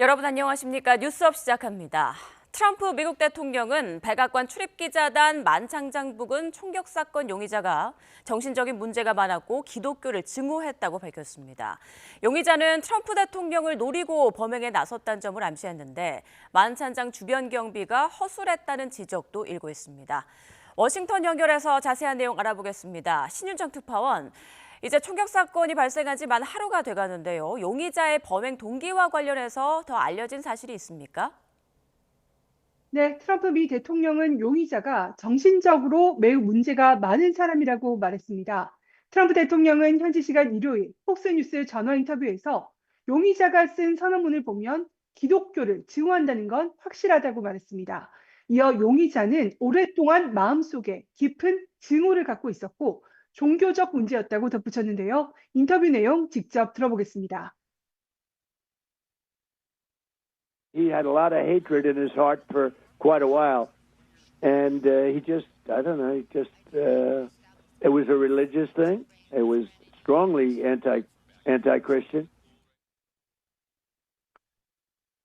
여러분 안녕하십니까? 뉴스업 시작합니다. 트럼프 미국 대통령은 백악관 출입기자단 만창장 부근 총격 사건 용의자가 정신적인 문제가 많았고 기독교를 증오했다고 밝혔습니다. 용의자는 트럼프 대통령을 노리고 범행에 나섰다는 점을 암시했는데 만창장 주변 경비가 허술했다는 지적도 일고 있습니다. 워싱턴 연결해서 자세한 내용 알아보겠습니다. 신윤정 특파원. 이제 총격 사건이 발생한 지 만 하루가 돼가는데요. 용의자의 범행 동기와 관련해서 더 알려진 사실이 있습니까? 네, 트럼프 미 대통령은 용의자가 정신적으로 매우 문제가 많은 사람이라고 말했습니다. 트럼프 대통령은 현지 시간 일요일 폭스뉴스 전화 인터뷰에서 용의자가 쓴 선언문을 보면 기독교를 증오한다는 건 확실하다고 말했습니다. 이어 용의자는 오랫동안 마음속에 깊은 증오를 갖고 있었고 종교적 문제였다고 덧붙였는데요. 인터뷰 내용 직접 들어보겠습니다. He had a lot of hatred in his heart for quite a while. And he just, I don't know, it was a religious thing. It was strongly anti-Christian.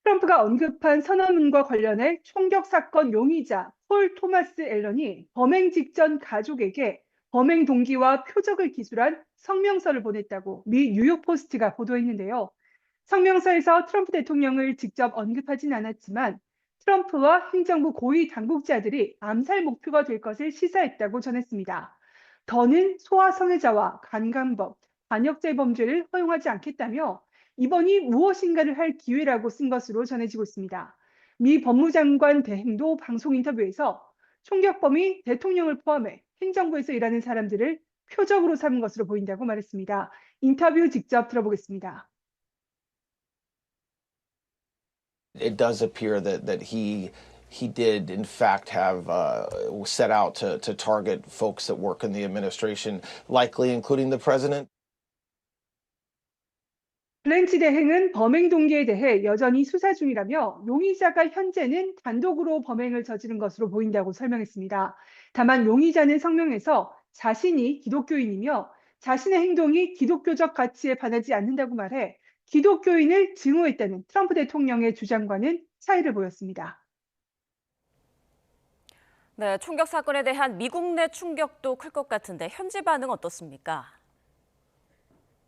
트럼프가 언급한 선언문과 관련해 총격 사건 용의자 폴 토마스 앨런이 범행 직전 가족에게 범행 동기와 표적을 기술한 성명서를 보냈다고 미 뉴욕포스트가 보도했는데요. 성명서에서 트럼프 대통령을 직접 언급하진 않았지만 트럼프와 행정부 고위 당국자들이 암살 목표가 될 것을 시사했다고 전했습니다. 더는 소아 성애자와 간감법, 반역죄 범죄를 허용하지 않겠다며 이번이 무엇인가를 할 기회라고 쓴 것으로 전해지고 있습니다. 미 법무장관 대행도 방송 인터뷰에서 총격범이 대통령을 포함해 행정부에서 일하는 사람들을 표적으로 삼은 것으로 보인다고 말했습니다. 인터뷰 직접 들어보겠습니다. It does appear that he did in fact have set out to target folks that work in the administration, likely including the president. 블렌치 대행은 범행 동기에 대해 여전히 수사 중이라며 용의자가 현재는 단독으로 범행을 저지른 것으로 보인다고 설명했습니다. 다만 용의자는 성명에서 자신이 기독교인이며 자신의 행동이 기독교적 가치에 반하지 않는다고 말해 기독교인을 증오했다는 트럼프 대통령의 주장과는 차이를 보였습니다. 네, 총격 사건에 대한 미국 내 충격도 클 것 같은데 현지 반응 어떻습니까?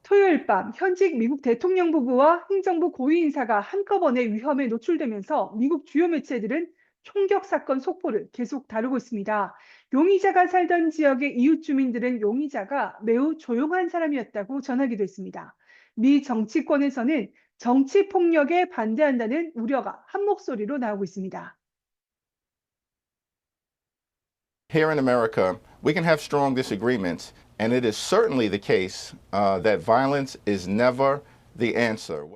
토요일 밤 현직 미국 대통령 부부와 행정부 고위 인사가 한꺼번에 위험에 노출되면서 미국 주요 매체들은 총격 사건 속보를 계속 다루고 있습니다. 용의자가 살던 지역의 이웃 주민들은 용의자가 매우 조용한 사람이었다고 전하기도 했습니다. 미 정치권에서는 정치 폭력에 반대한다는 우려가 한 목소리로 나오고 있습니다. Here in America, we can have strong disagreements, and it is certainly the case that violence is never the answer.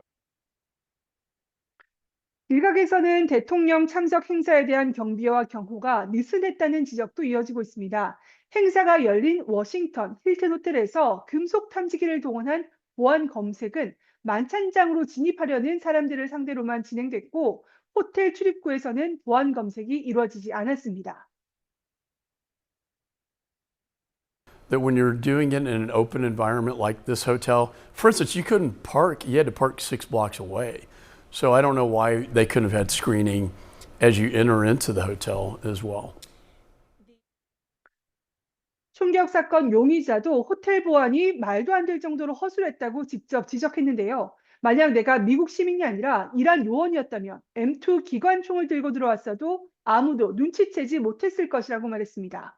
일각에서는 대통령 참석 행사에 대한 경비와 경호가 느슨했다는 지적도 이어지고 있습니다. 행사가 열린 워싱턴 힐튼 호텔에서 금속 탐지기를 동원한 보안 검색은 만찬장으로 진입하려는 사람들을 상대로만 진행됐고 호텔 출입구에서는 보안 검색이 이루어지지 않았습니다. That when you're doing it in an open environment like this hotel, for instance, you couldn't park, you had to park 6 blocks away. So I don't know why they couldn't have had screening as you enter into the hotel as well. 총격 사건 용의자도 호텔 보안이 말도 안 될 정도로 허술했다고 직접 지적했는데요. 만약 내가 미국 시민이 아니라 이란 요원이었다면 M2 기관총을 들고 들어왔어도 아무도 눈치채지 못했을 것이라고 말했습니다.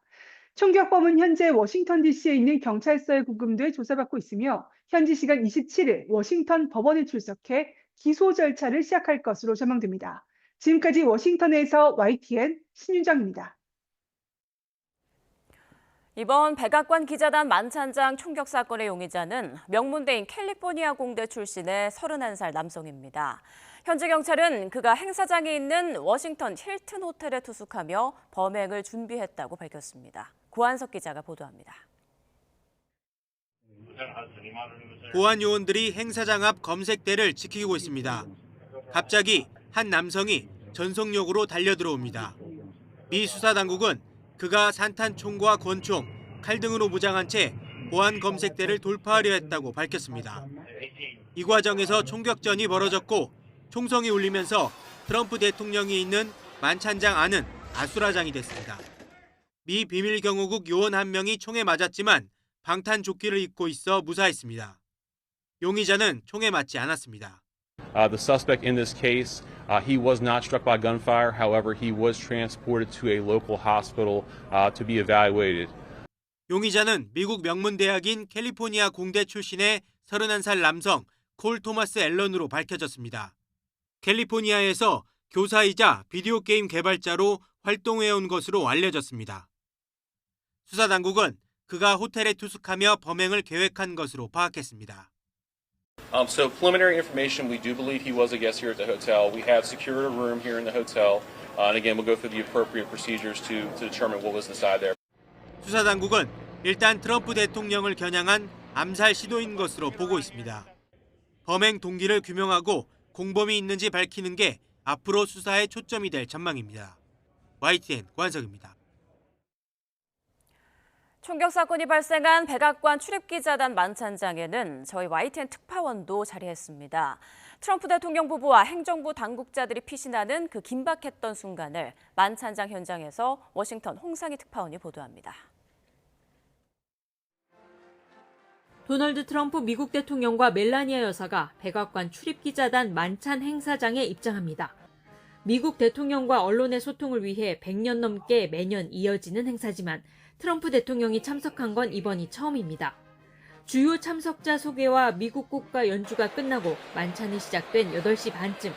총격범은 현재 워싱턴 DC에 있는 경찰서에 구금돼 조사받고 있으며 현지 시간 27일 워싱턴 법원에 출석해 기소 절차를 시작할 것으로 전망됩니다. 지금까지 워싱턴에서 YTN 신윤정입니다. 이번 백악관 기자단 만찬장 총격 사건의 용의자는 명문대인 캘리포니아 공대 출신의 31살 남성입니다. 현지 경찰은 그가 행사장에 있는 워싱턴 힐튼 호텔에 투숙하며 범행을 준비했다고 밝혔습니다. 고한석 기자가 보도합니다. 보안 요원들이 행사장 앞 검색대를 지키고 있습니다. 갑자기 한 남성이 전속력으로 달려들어옵니다. 미 수사당국은 그가 산탄총과 권총, 칼 등으로 무장한 채 보안 검색대를 돌파하려 했다고 밝혔습니다. 이 과정에서 총격전이 벌어졌고 총성이 울리면서 트럼프 대통령이 있는 만찬장 안은 아수라장이 됐습니다. 미 비밀경호국 요원 한 명이 총에 맞았지만 방탄조끼를 입고 있어 무사했습니다. 용의자는 총에 맞지 않았습니다. The suspect in this case, he was not struck by gunfire. However, he was transported to a local hospital to be evaluated. 용의자는 미국 명문대학인 캘리포니아 공대 출신의 31살 남성 콜 토마스 앨런으로 밝혀졌습니다. 캘리포니아에서 교사이자 비디오 게임 개발자로 활동해온 것으로 알려졌습니다. 수사당국은 그가 호텔에 투숙하며 범행을 계획한 것으로 파악했습니다. So preliminary information, we do believe he was a guest here at the hotel. We have secured a room here in the hotel. And again, we'll go through the appropriate procedures to determine what was inside there. 수사당국은 일단 트럼프 대통령을 겨냥한 암살 시도인 것으로 보고 있습니다. 범행 동기를 규명하고 공범이 있는지 밝히는 게 앞으로 수사의 초점이 될 전망입니다. YTN 고한석입니다. 총격 사건이 발생한 백악관 출입기자단 만찬장에는 저희 YTN 특파원도 자리했습니다. 트럼프 대통령 부부와 행정부 당국자들이 피신하는 그 긴박했던 순간을 만찬장 현장에서 워싱턴 홍상희 특파원이 보도합니다. 도널드 트럼프 미국 대통령과 멜라니아 여사가 백악관 출입기자단 만찬 행사장에 입장합니다. 미국 대통령과 언론의 소통을 위해 100년 넘게 매년 이어지는 행사지만 트럼프 대통령이 참석한 건 이번이 처음입니다. 주요 참석자 소개와 미국 국가 연주가 끝나고 만찬이 시작된 8시 반쯤.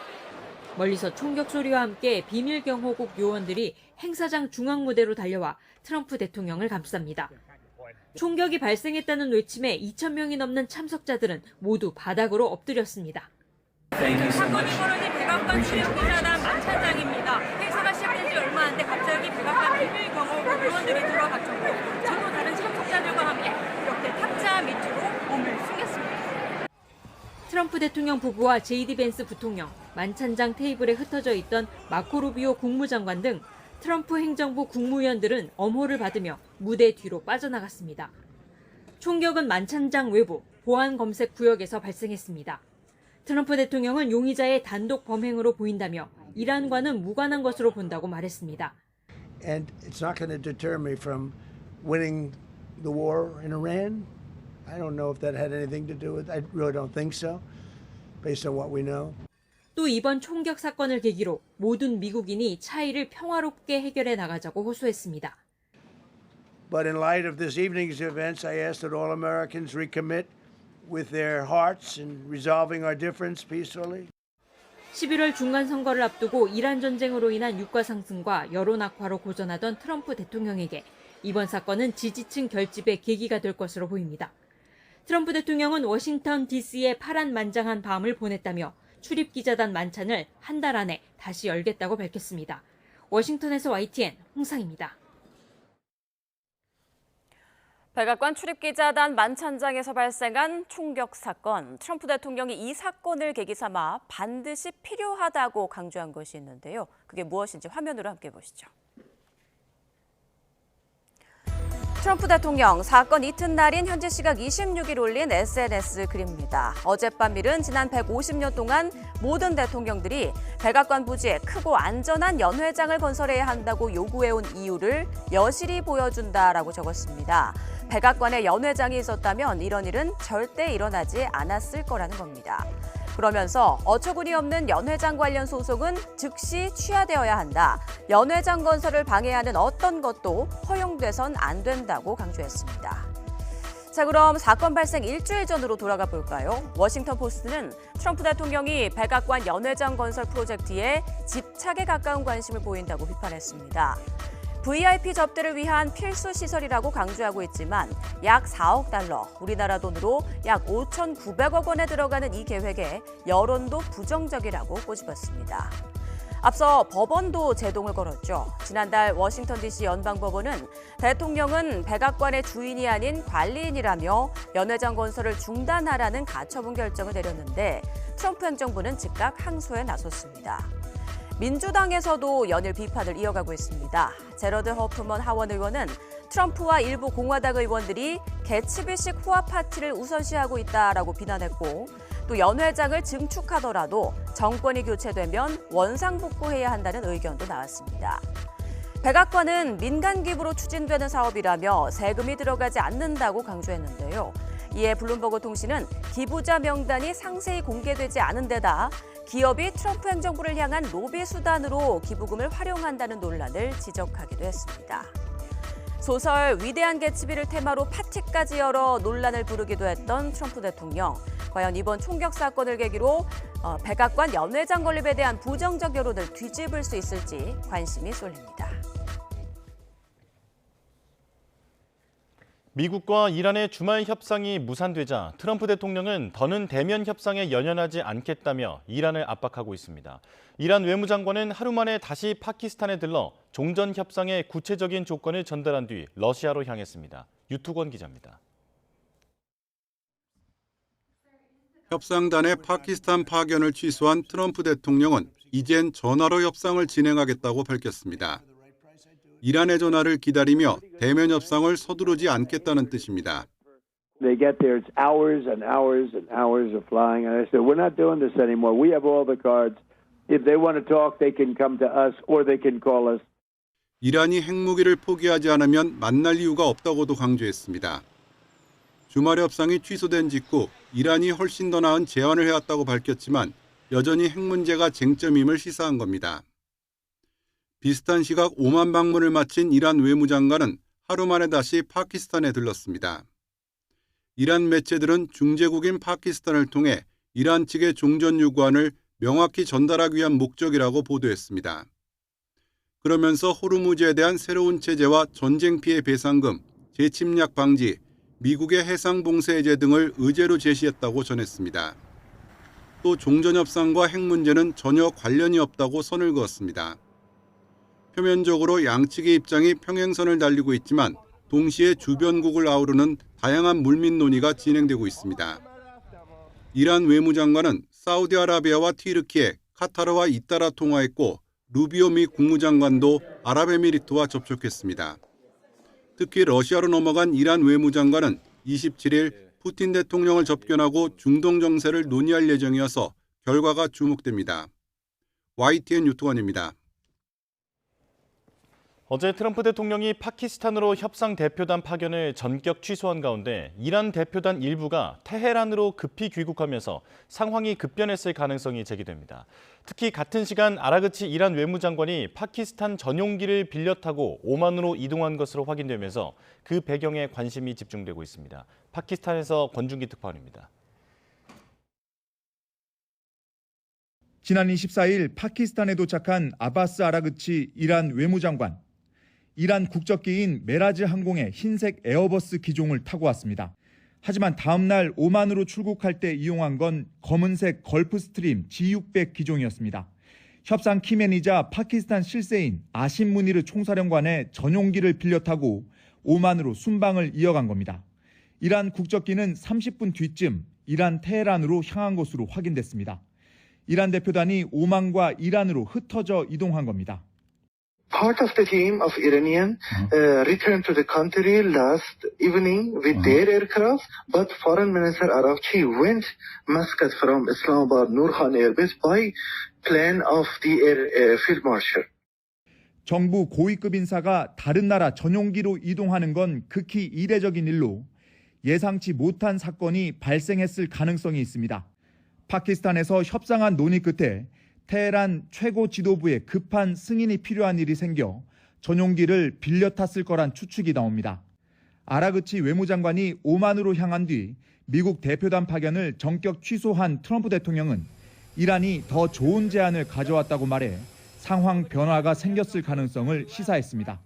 멀리서 총격 소리와 함께 비밀경호국 요원들이 행사장 중앙무대로 달려와 트럼프 대통령을 감쌉니다. 총격이 발생했다는 외침에 2,000명이 넘는 참석자들은 모두 바닥으로 엎드렸습니다. 사건이 벌어진 백악관 출입기자단 만찬장입니다. 행사가 시작된 지 얼마 안 돼 갑자기 백악관 비밀경호국 요원들이 들어갔고 전혀 다른 참석자들과 함께 이렇게 탁자 밑으로 몸을 숨겼습니다. 트럼프 대통령 부부와 제이디 벤스 부통령, 만찬장 테이블에 흩어져 있던 마코 루비오 국무장관 등 트럼프 행정부 국무위원들은 엄호를 받으며 무대 뒤로 빠져나갔습니다. 총격은 만찬장 외부 보안 검색 구역에서 발생했습니다. 트럼프 대통령은 용의자의 단독 범행으로 보인다며 이란과는 무관한 것으로 본다고 말했습니다. And it's not going to deter me from winning the war in Iran. I don't know if that had anything to do with it. I really don't think so, based on what we know. 또 이번 총격 사건을 계기로 모든 미국인이 차이를 평화롭게 해결해 나가자고 호소했습니다. But in light of this evening's events, I ask that all Americans recommit with their hearts in resolving our difference peacefully. 11월 중간 선거를 앞두고 이란 전쟁으로 인한 유가 상승과 여론 악화로 고전하던 트럼프 대통령에게 이번 사건은 지지층 결집의 계기가 될 것으로 보입니다. 트럼프 대통령은 워싱턴 DC에 파란만장한 밤을 보냈다며 출입기자단 만찬을 한 달 안에 다시 열겠다고 밝혔습니다. 워싱턴에서 YTN 홍상입니다. 백악관 출입기자단 만찬장에서 발생한 총격 사건. 트럼프 대통령이 이 사건을 계기 삼아 반드시 필요하다고 강조한 것이 있는데요. 그게 무엇인지 화면으로 함께 보시죠. 트럼프 대통령 사건 이튿날인 현지 시각 26일 올린 SNS 글입니다. 어젯밤 일은 지난 150년 동안 모든 대통령들이 백악관 부지에 크고 안전한 연회장을 건설해야 한다고 요구해온 이유를 여실히 보여준다라고 적었습니다. 백악관에 연회장이 있었다면 이런 일은 절대 일어나지 않았을 거라는 겁니다. 그러면서 어처구니 없는 연회장 관련 소송은 즉시 취하되어야 한다. 연회장 건설을 방해하는 어떤 것도 허용돼선 안 된다고 강조했습니다. 자, 그럼 사건 발생 일주일 전으로 돌아가 볼까요? 워싱턴 포스트는 트럼프 대통령이 백악관 연회장 건설 프로젝트에 집착에 가까운 관심을 보인다고 비판했습니다. VIP 접대를 위한 필수 시설이라고 강조하고 있지만 약 4억 달러, 우리나라 돈으로 약 5,900억 원에 들어가는 이 계획에 여론도 부정적이라고 꼬집었습니다. 앞서 법원도 제동을 걸었죠. 지난달 워싱턴 DC 연방법원은 대통령은 백악관의 주인이 아닌 관리인이라며 연회장 건설을 중단하라는 가처분 결정을 내렸는데 트럼프 행정부는 즉각 항소에 나섰습니다. 민주당에서도 연일 비판을 이어가고 있습니다. 제러드 허프먼 하원 의원은 트럼프와 일부 공화당 의원들이 개츠비식 후아 파티를 우선시하고 있다라고 비난했고 또 연회장을 증축하더라도 정권이 교체되면 원상복구해야 한다는 의견도 나왔습니다. 백악관은 민간 기부로 추진되는 사업이라며 세금이 들어가지 않는다고 강조했는데요. 이에 블룸버그 통신은 기부자 명단이 상세히 공개되지 않은 데다 기업이 트럼프 행정부를 향한 로비 수단으로 기부금을 활용한다는 논란을 지적하기도 했습니다. 소설 위대한 개츠비를 테마로 파티까지 열어 논란을 부르기도 했던 트럼프 대통령. 과연 이번 총격 사건을 계기로 백악관 연회장 건립에 대한 부정적 여론을 뒤집을 수 있을지 관심이 쏠립니다. 미국과 이란의 주말 협상이 무산되자 트럼프 대통령은 더는 대면 협상에 연연하지 않겠다며 이란을 압박하고 있습니다. 이란 외무장관은 하루 만에 다시 파키스탄에 들러 종전 협상의 구체적인 조건을 전달한 뒤 러시아로 향했습니다. 유투권 기자입니다. 협상단의 파키스탄 파견을 취소한 트럼프 대통령은 이젠 전화로 협상을 진행하겠다고 밝혔습니다. 이란의 전화를 기다리며 대면 협상을 서두르지 않겠다는 뜻입니다. They get there, it's hours and hours and hours of flying. And I said, we're not doing this anymore. We have all the cards. If they want to talk, they can come to us or they can call us. 이란이 핵무기를 포기하지 않으면 만날 이유가 없다고도 강조했습니다. 주말 협상이 취소된 직후 이란이 훨씬 더 나은 제안을 해왔다고 밝혔지만 여전히 핵 문제가 쟁점임을 시사한 겁니다. 비슷한 시각 오만 방문을 마친 이란 외무장관은 하루 만에 다시 파키스탄에 들렀습니다. 이란 매체들은 중재국인 파키스탄을 통해 이란 측의 종전 요구안을 명확히 전달하기 위한 목적이라고 보도했습니다. 그러면서 호르무즈에 대한 새로운 체제와 전쟁 피해 배상금, 재침략 방지, 미국의 해상 봉쇄 해제 등을 의제로 제시했다고 전했습니다. 또 종전 협상과 핵 문제는 전혀 관련이 없다고 선을 그었습니다. 표면적으로 양측의 입장이 평행선을 달리고 있지만 동시에 주변국을 아우르는 다양한 물밑 논의가 진행되고 있습니다. 이란 외무장관은 사우디아라비아와 튀르키예, 카타르와 잇따라 통화했고 루비오 미 국무장관도 아랍에미리트와 접촉했습니다. 특히 러시아로 넘어간 이란 외무장관은 27일 푸틴 대통령을 접견하고 중동 정세를 논의할 예정이어서 결과가 주목됩니다. YTN 유투원입니다. 어제 트럼프 대통령이 파키스탄으로 협상 대표단 파견을 전격 취소한 가운데 이란 대표단 일부가 테헤란으로 급히 귀국하면서 상황이 급변했을 가능성이 제기됩니다. 특히 같은 시간 아라그치 이란 외무장관이 파키스탄 전용기를 빌려 타고 오만으로 이동한 것으로 확인되면서 그 배경에 관심이 집중되고 있습니다. 파키스탄에서 권준기 특파원입니다. 지난 24일 파키스탄에 도착한 아바스 아라그치 이란 외무장관. 이란 국적기인 메라즈 항공의 흰색 에어버스 기종을 타고 왔습니다. 하지만 다음 날 오만으로 출국할 때 이용한 건 검은색 걸프스트림 G600 기종이었습니다. 협상 키맨이자 파키스탄 실세인 아심 무니르 총사령관의 전용기를 빌려 타고 오만으로 순방을 이어간 겁니다. 이란 국적기는 30분 뒤쯤 이란 테헤란으로 향한 것으로 확인됐습니다. 이란 대표단이 오만과 이란으로 흩어져 이동한 겁니다. Part of the team of Iranian returned to the country last evening with their aircraft, but Foreign Minister Araqchi went Muscat from Islamabad Noor Khan Air Base by plane of the Air Field Marshal. 정부 고위급 인사가 다른 나라 전용기로 이동하는 건 극히 이례적인 일로 예상치 못한 사건이 발생했을 가능성이 있습니다. 파키스탄에서 협상한 논의 끝에 테헤란 최고 지도부의 급한 승인이 필요한 일이 생겨 전용기를 빌려 탔을 거란 추측이 나옵니다. 아라그치 외무장관이 오만으로 향한 뒤 미국 대표단 파견을 전격 취소한 트럼프 대통령은 이란이 더 좋은 제안을 가져왔다고 말해 상황 변화가 생겼을 가능성을 시사했습니다.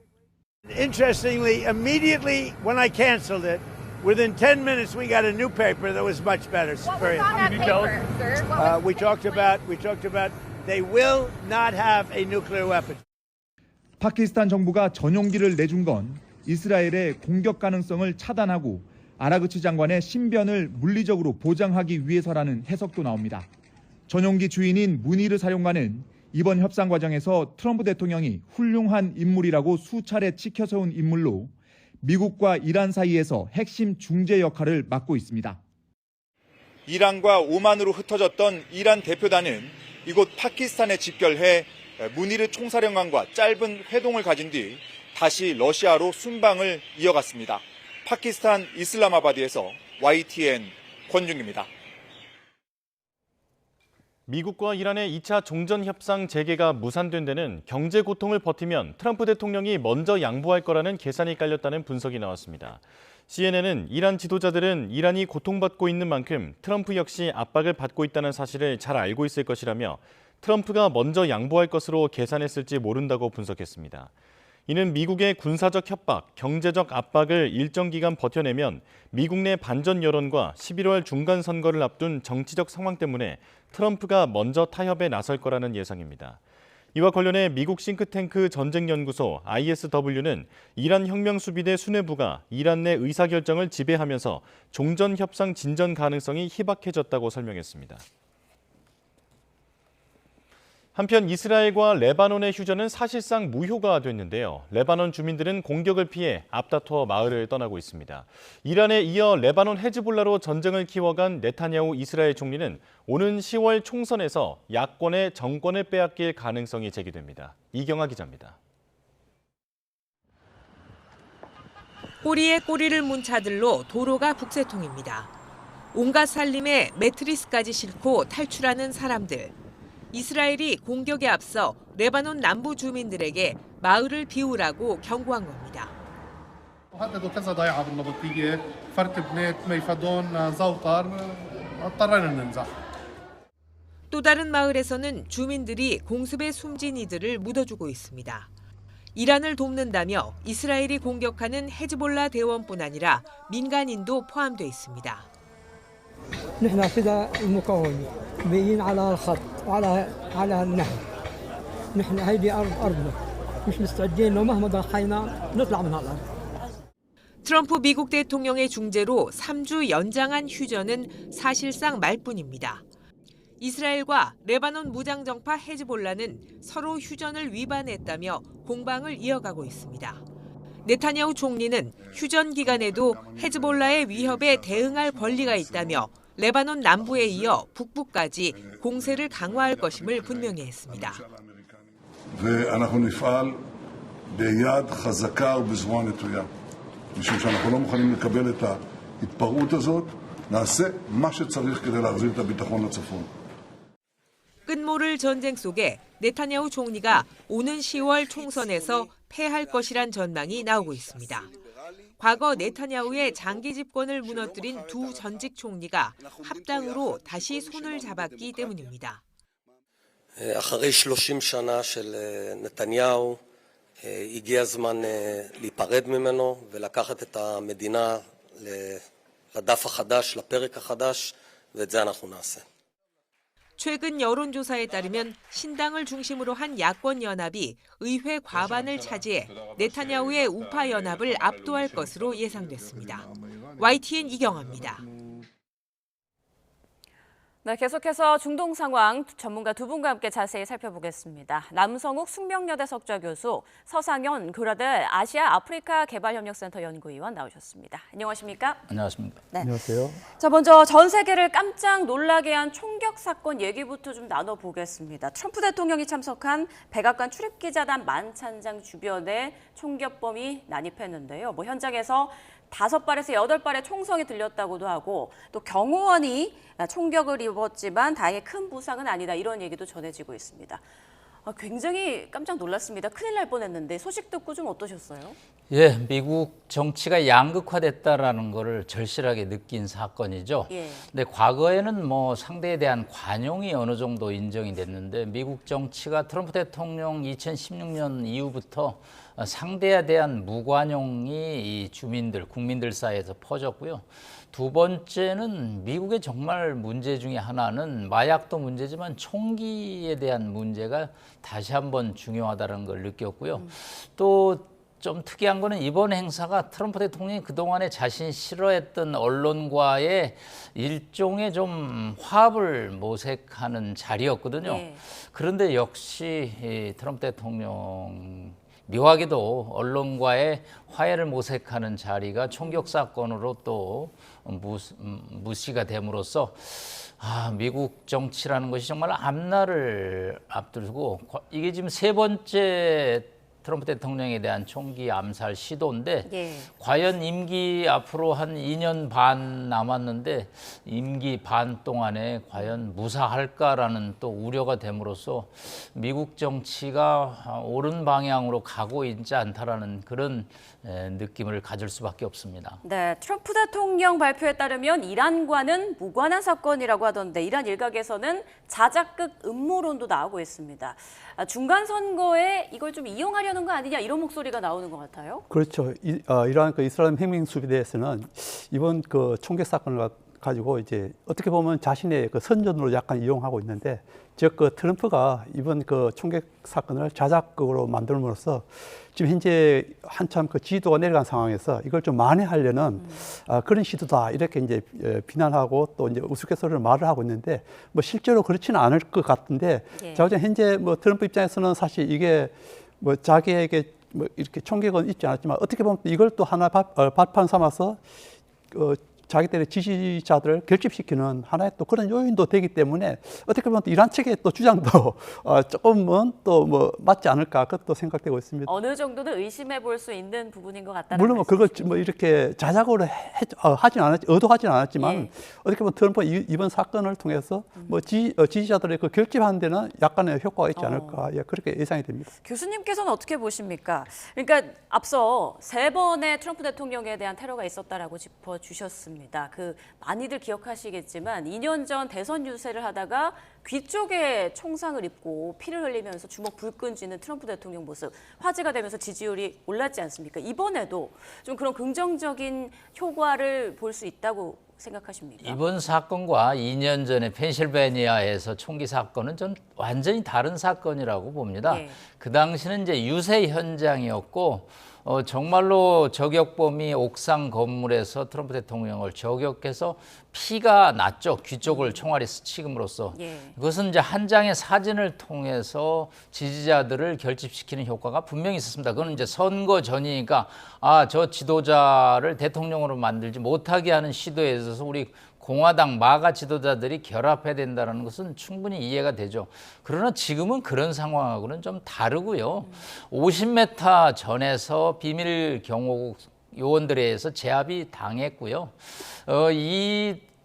Interestingly, immediately when I canceled it, within 10 minutes we got a new paper that was much better. What was on that paper, sir? We talked about they will not have a nuclear weapon. 파키스탄 정부가 전용기를 내준 건 이스라엘의 공격 가능성을 차단하고 아라그치 장관의 신변을 물리적으로 보장하기 위해서라는 해석도 나옵니다. 전용기 주인인 무니르 사령관은 이번 협상 과정에서 트럼프 대통령이 훌륭한 인물이라고 수차례 치켜세운 인물로 미국과 이란 사이에서 핵심 중재 역할을 맡고 있습니다. 이란과 오만으로 흩어졌던 이란 대표단은 이곳 파키스탄에 집결해 무니르 총사령관과 짧은 회동을 가진 뒤 다시 러시아로 순방을 이어갔습니다. 파키스탄 이슬라마바드에서 YTN 권중입니다. 미국과 이란의 2차 종전협상 재개가 무산된 데는 경제 고통을 버티면 트럼프 대통령이 먼저 양보할 거라는 계산이 깔렸다는 분석이 나왔습니다. CNN은 이란 지도자들은 이란이 고통받고 있는 만큼 트럼프 역시 압박을 받고 있다는 사실을 잘 알고 있을 것이라며 트럼프가 먼저 양보할 것으로 계산했을지 모른다고 분석했습니다. 이는 미국의 군사적 협박, 경제적 압박을 일정 기간 버텨내면 미국 내 반전 여론과 11월 중간 선거를 앞둔 정치적 상황 때문에 트럼프가 먼저 타협에 나설 거라는 예상입니다. 이와 관련해 미국 싱크탱크 전쟁연구소 ISW는 이란 혁명수비대 수뇌부가 이란 내 의사결정을 지배하면서 종전협상 진전 가능성이 희박해졌다고 설명했습니다. 한편 이스라엘과 레바논의 휴전은 사실상 무효가 됐는데요. 레바논 주민들은 공격을 피해 앞다퉈 마을을 떠나고 있습니다. 이란에 이어 레바논 헤즈볼라로 전쟁을 키워간 네타냐후 이스라엘 총리는 오는 10월 총선에서 야권의 정권을 빼앗길 가능성이 제기됩니다. 이경아 기자입니다. 꼬리에 꼬리를 문 차들로 도로가 북새통입니다. 온갖 살림에 매트리스까지 싣고 탈출하는 사람들. 이스라엘이 공격에 앞서 레바논 남부 주민들에게 마을을 비우라고 경고한 겁니다. 또 다른 마을에서는 주민들이 공습에 숨진 이들을 묻어주고 있습니다. 이란을 돕는다며 이스라엘이 공격하는 헤즈볼라 대원뿐 아니라 민간인도 포함돼 있습니다. نحن فداء المقاومة باقيين على الخط على النهر نحن هيدي أرضنا مش مستعدين لو مهما ضحينا نطلع من هالأرض. 트럼프 미국 대통령의 중재로 3주 연장한 휴전은 사실상 말뿐입니다. 이스라엘과 레바논 무장정파 헤즈볼라는 서로 휴전을 위반했다며 공방을 이어가고 있습니다. 네타냐후 총리는 휴전 기간에도 헤즈볼라의 위협에 대응할 권리가 있다며 레바논 남부에 이어 북부까지 공세를 강화할 것임을 분명히 했습니다. ואנחנו נפעל ביד חזקה ובזרוע נטויה. משום שאנחנו לא מוכנים לקבל את ההתפרעות הזאת, נעשה מה שצריך כדי להחזיר את הביטחון לצפון. 끝모를 전쟁 속에 네타냐후 총리가 오는 10월 총선에서 패할 것이란 전망이 나오고 있습니다. 과거 네타냐후의 장기 집권을 무너뜨린 두 전직 총리가 합당으로 다시 손을 잡았기 때문입니다. אחרי 30 שנה של נתניהו, הגיע הזמן להיפרד ממנו ולקחת את המדינה לדף החדש, לפרק החדש, ואת זה אנחנו נעשה. 최근 여론조사에 따르면 신당을 중심으로 한 야권 연합이 의회 과반을 차지해 네타냐후의 우파 연합을 압도할 것으로 예상됐습니다. YTN 이경아입니다. 네, 계속해서 중동 상황 전문가 두 분과 함께 자세히 살펴보겠습니다. 남성욱 숙명여대 석좌교수, 서상현 교라대 아시아 아프리카 개발협력센터 연구위원 나오셨습니다. 안녕하십니까? 안녕하십니까? 네. 안녕하세요. 자, 먼저 전 세계를 깜짝 놀라게 한 총격 사건 얘기부터 좀 나눠보겠습니다. 트럼프 대통령이 참석한 백악관 출입기자단 만찬장 주변에 총격범이 난입했는데요. 현장에서 5발에서 8발의 총성이 들렸다고도 하고 또 경호원이 총격을 입었지만 다행히 큰 부상은 아니다 이런 얘기도 전해지고 있습니다. 굉장히 깜짝 놀랐습니다. 큰일 날 뻔했는데 소식 듣고 좀 어떠셨어요? 예, 미국 정치가 양극화됐다라는 것을 절실하게 느낀 사건이죠. 예. 근데 과거에는 상대에 대한 관용이 어느 정도 인정이 됐는데 미국 정치가 트럼프 대통령 2016년 이후부터 상대에 대한 무관용이 이 주민들, 국민들 사이에서 퍼졌고요. 두 번째는 미국의 정말 문제 중에 하나는 마약도 문제지만 총기에 대한 문제가 다시 한번 중요하다는 걸 느꼈고요. 또 좀 특이한 거는 이번 행사가 트럼프 대통령이 그동안에 자신이 싫어했던 언론과의 일종의 좀 화합을 모색하는 자리였거든요. 네. 그런데 역시 트럼프 대통령 묘하게도 언론과의 화해를 모색하는 자리가 총격 사건으로 또 무시가 됨으로써 미국 정치라는 것이 정말 앞날을 앞두고 이게 지금 세 번째 트럼프 대통령에 대한 총기 암살 시도인데 예. 과연 임기 앞으로 한 2년 반 남았는데 임기 반 동안에 과연 무사할까라는 또 우려가 됨으로써 미국 정치가 옳은 방향으로 가고 있지 않다라는 그런 느낌을 가질 수밖에 없습니다. 네, 트럼프 대통령 발표에 따르면 이란과는 무관한 사건이라고 하던데 이란 일각에서는 자작극 음모론도 나오고 있습니다. 중간 선거에 이걸 좀 이용하려는 거 아니냐 이런 목소리가 나오는 것 같아요. 그렇죠. 이러한 이스라엘 혁명 수비대에서는 이번 그 총격 사건을 가지고 이제 어떻게 보면 자신의 그 선전으로 약간 이용하고 있는데, 즉 그 트럼프가 이번 그 총격 사건을 자작극으로 만들므로써 지금 현재 한참 그 지지도가 내려간 상황에서 이걸 좀 만회하려는 그런 시도다 이렇게 이제 비난하고 또 이제 우스갯소리로 말을 하고 있는데 뭐 실제로 그렇지는 않을 것 같은데 예. 자 현재 뭐 트럼프 입장에서는 사실 이게 뭐 자기에게 뭐 이렇게 총격은 있지 않았지만 어떻게 보면 이걸 또 하나 발판 삼아서 자기들의 지지자들을 결집시키는 하나의 또 그런 요인도 되기 때문에 어떻게 보면 이란 측의 또 주장도 조금은 또 뭐 맞지 않을까 그것도 생각되고 있습니다. 어느 정도는 의심해 볼 수 있는 부분인 것 같다는 물론 그걸 뭐 이렇게 자작으로 의도하진 않았지만 예. 어떻게 보면 트럼프 이번 사건을 통해서 뭐 지지자들의 그 결집하는 데는 약간의 효과가 있지 않을까 그렇게 예상이 됩니다. 교수님께서는 어떻게 보십니까? 그러니까 앞서 3번의 트럼프 대통령에 대한 테러가 있었다라고 짚어주셨습니다. 그 많이들 기억하시겠지만 2년 전 대선 유세를 하다가 귀 쪽에 총상을 입고 피를 흘리면서 주먹 불끈 쥐는 트럼프 대통령 모습 화제가 되면서 지지율이 올랐지 않습니까? 이번에도 좀 그런 긍정적인 효과를 볼 수 있다고 생각하십니까? 이번 사건과 2년 전에 펜실베니아에서 총기 사건은 전 완전히 다른 사건이라고 봅니다. 예. 그 당시는 이제 유세 현장이었고 정말로 저격범이 옥상 건물에서 트럼프 대통령을 저격해서 피가 났죠. 귀 쪽을 총알이 스치금으로써. 예. 그것은 이제 한 장의 사진을 통해서 지지자들을 결집시키는 효과가 분명히 있었습니다. 그건 이제 선거 전이니까 저 지도자를 대통령으로 만들지 못하게 하는 시도에 있어서 우리 공화당 마가 지도자들이 결합해야 된다는 것은 충분히 이해가 되죠. 그러나 지금은 그런 상황하고는 좀 다르고요. 50m 전에서 비밀 경호국 요원들에 의해서 제압이 당했고요.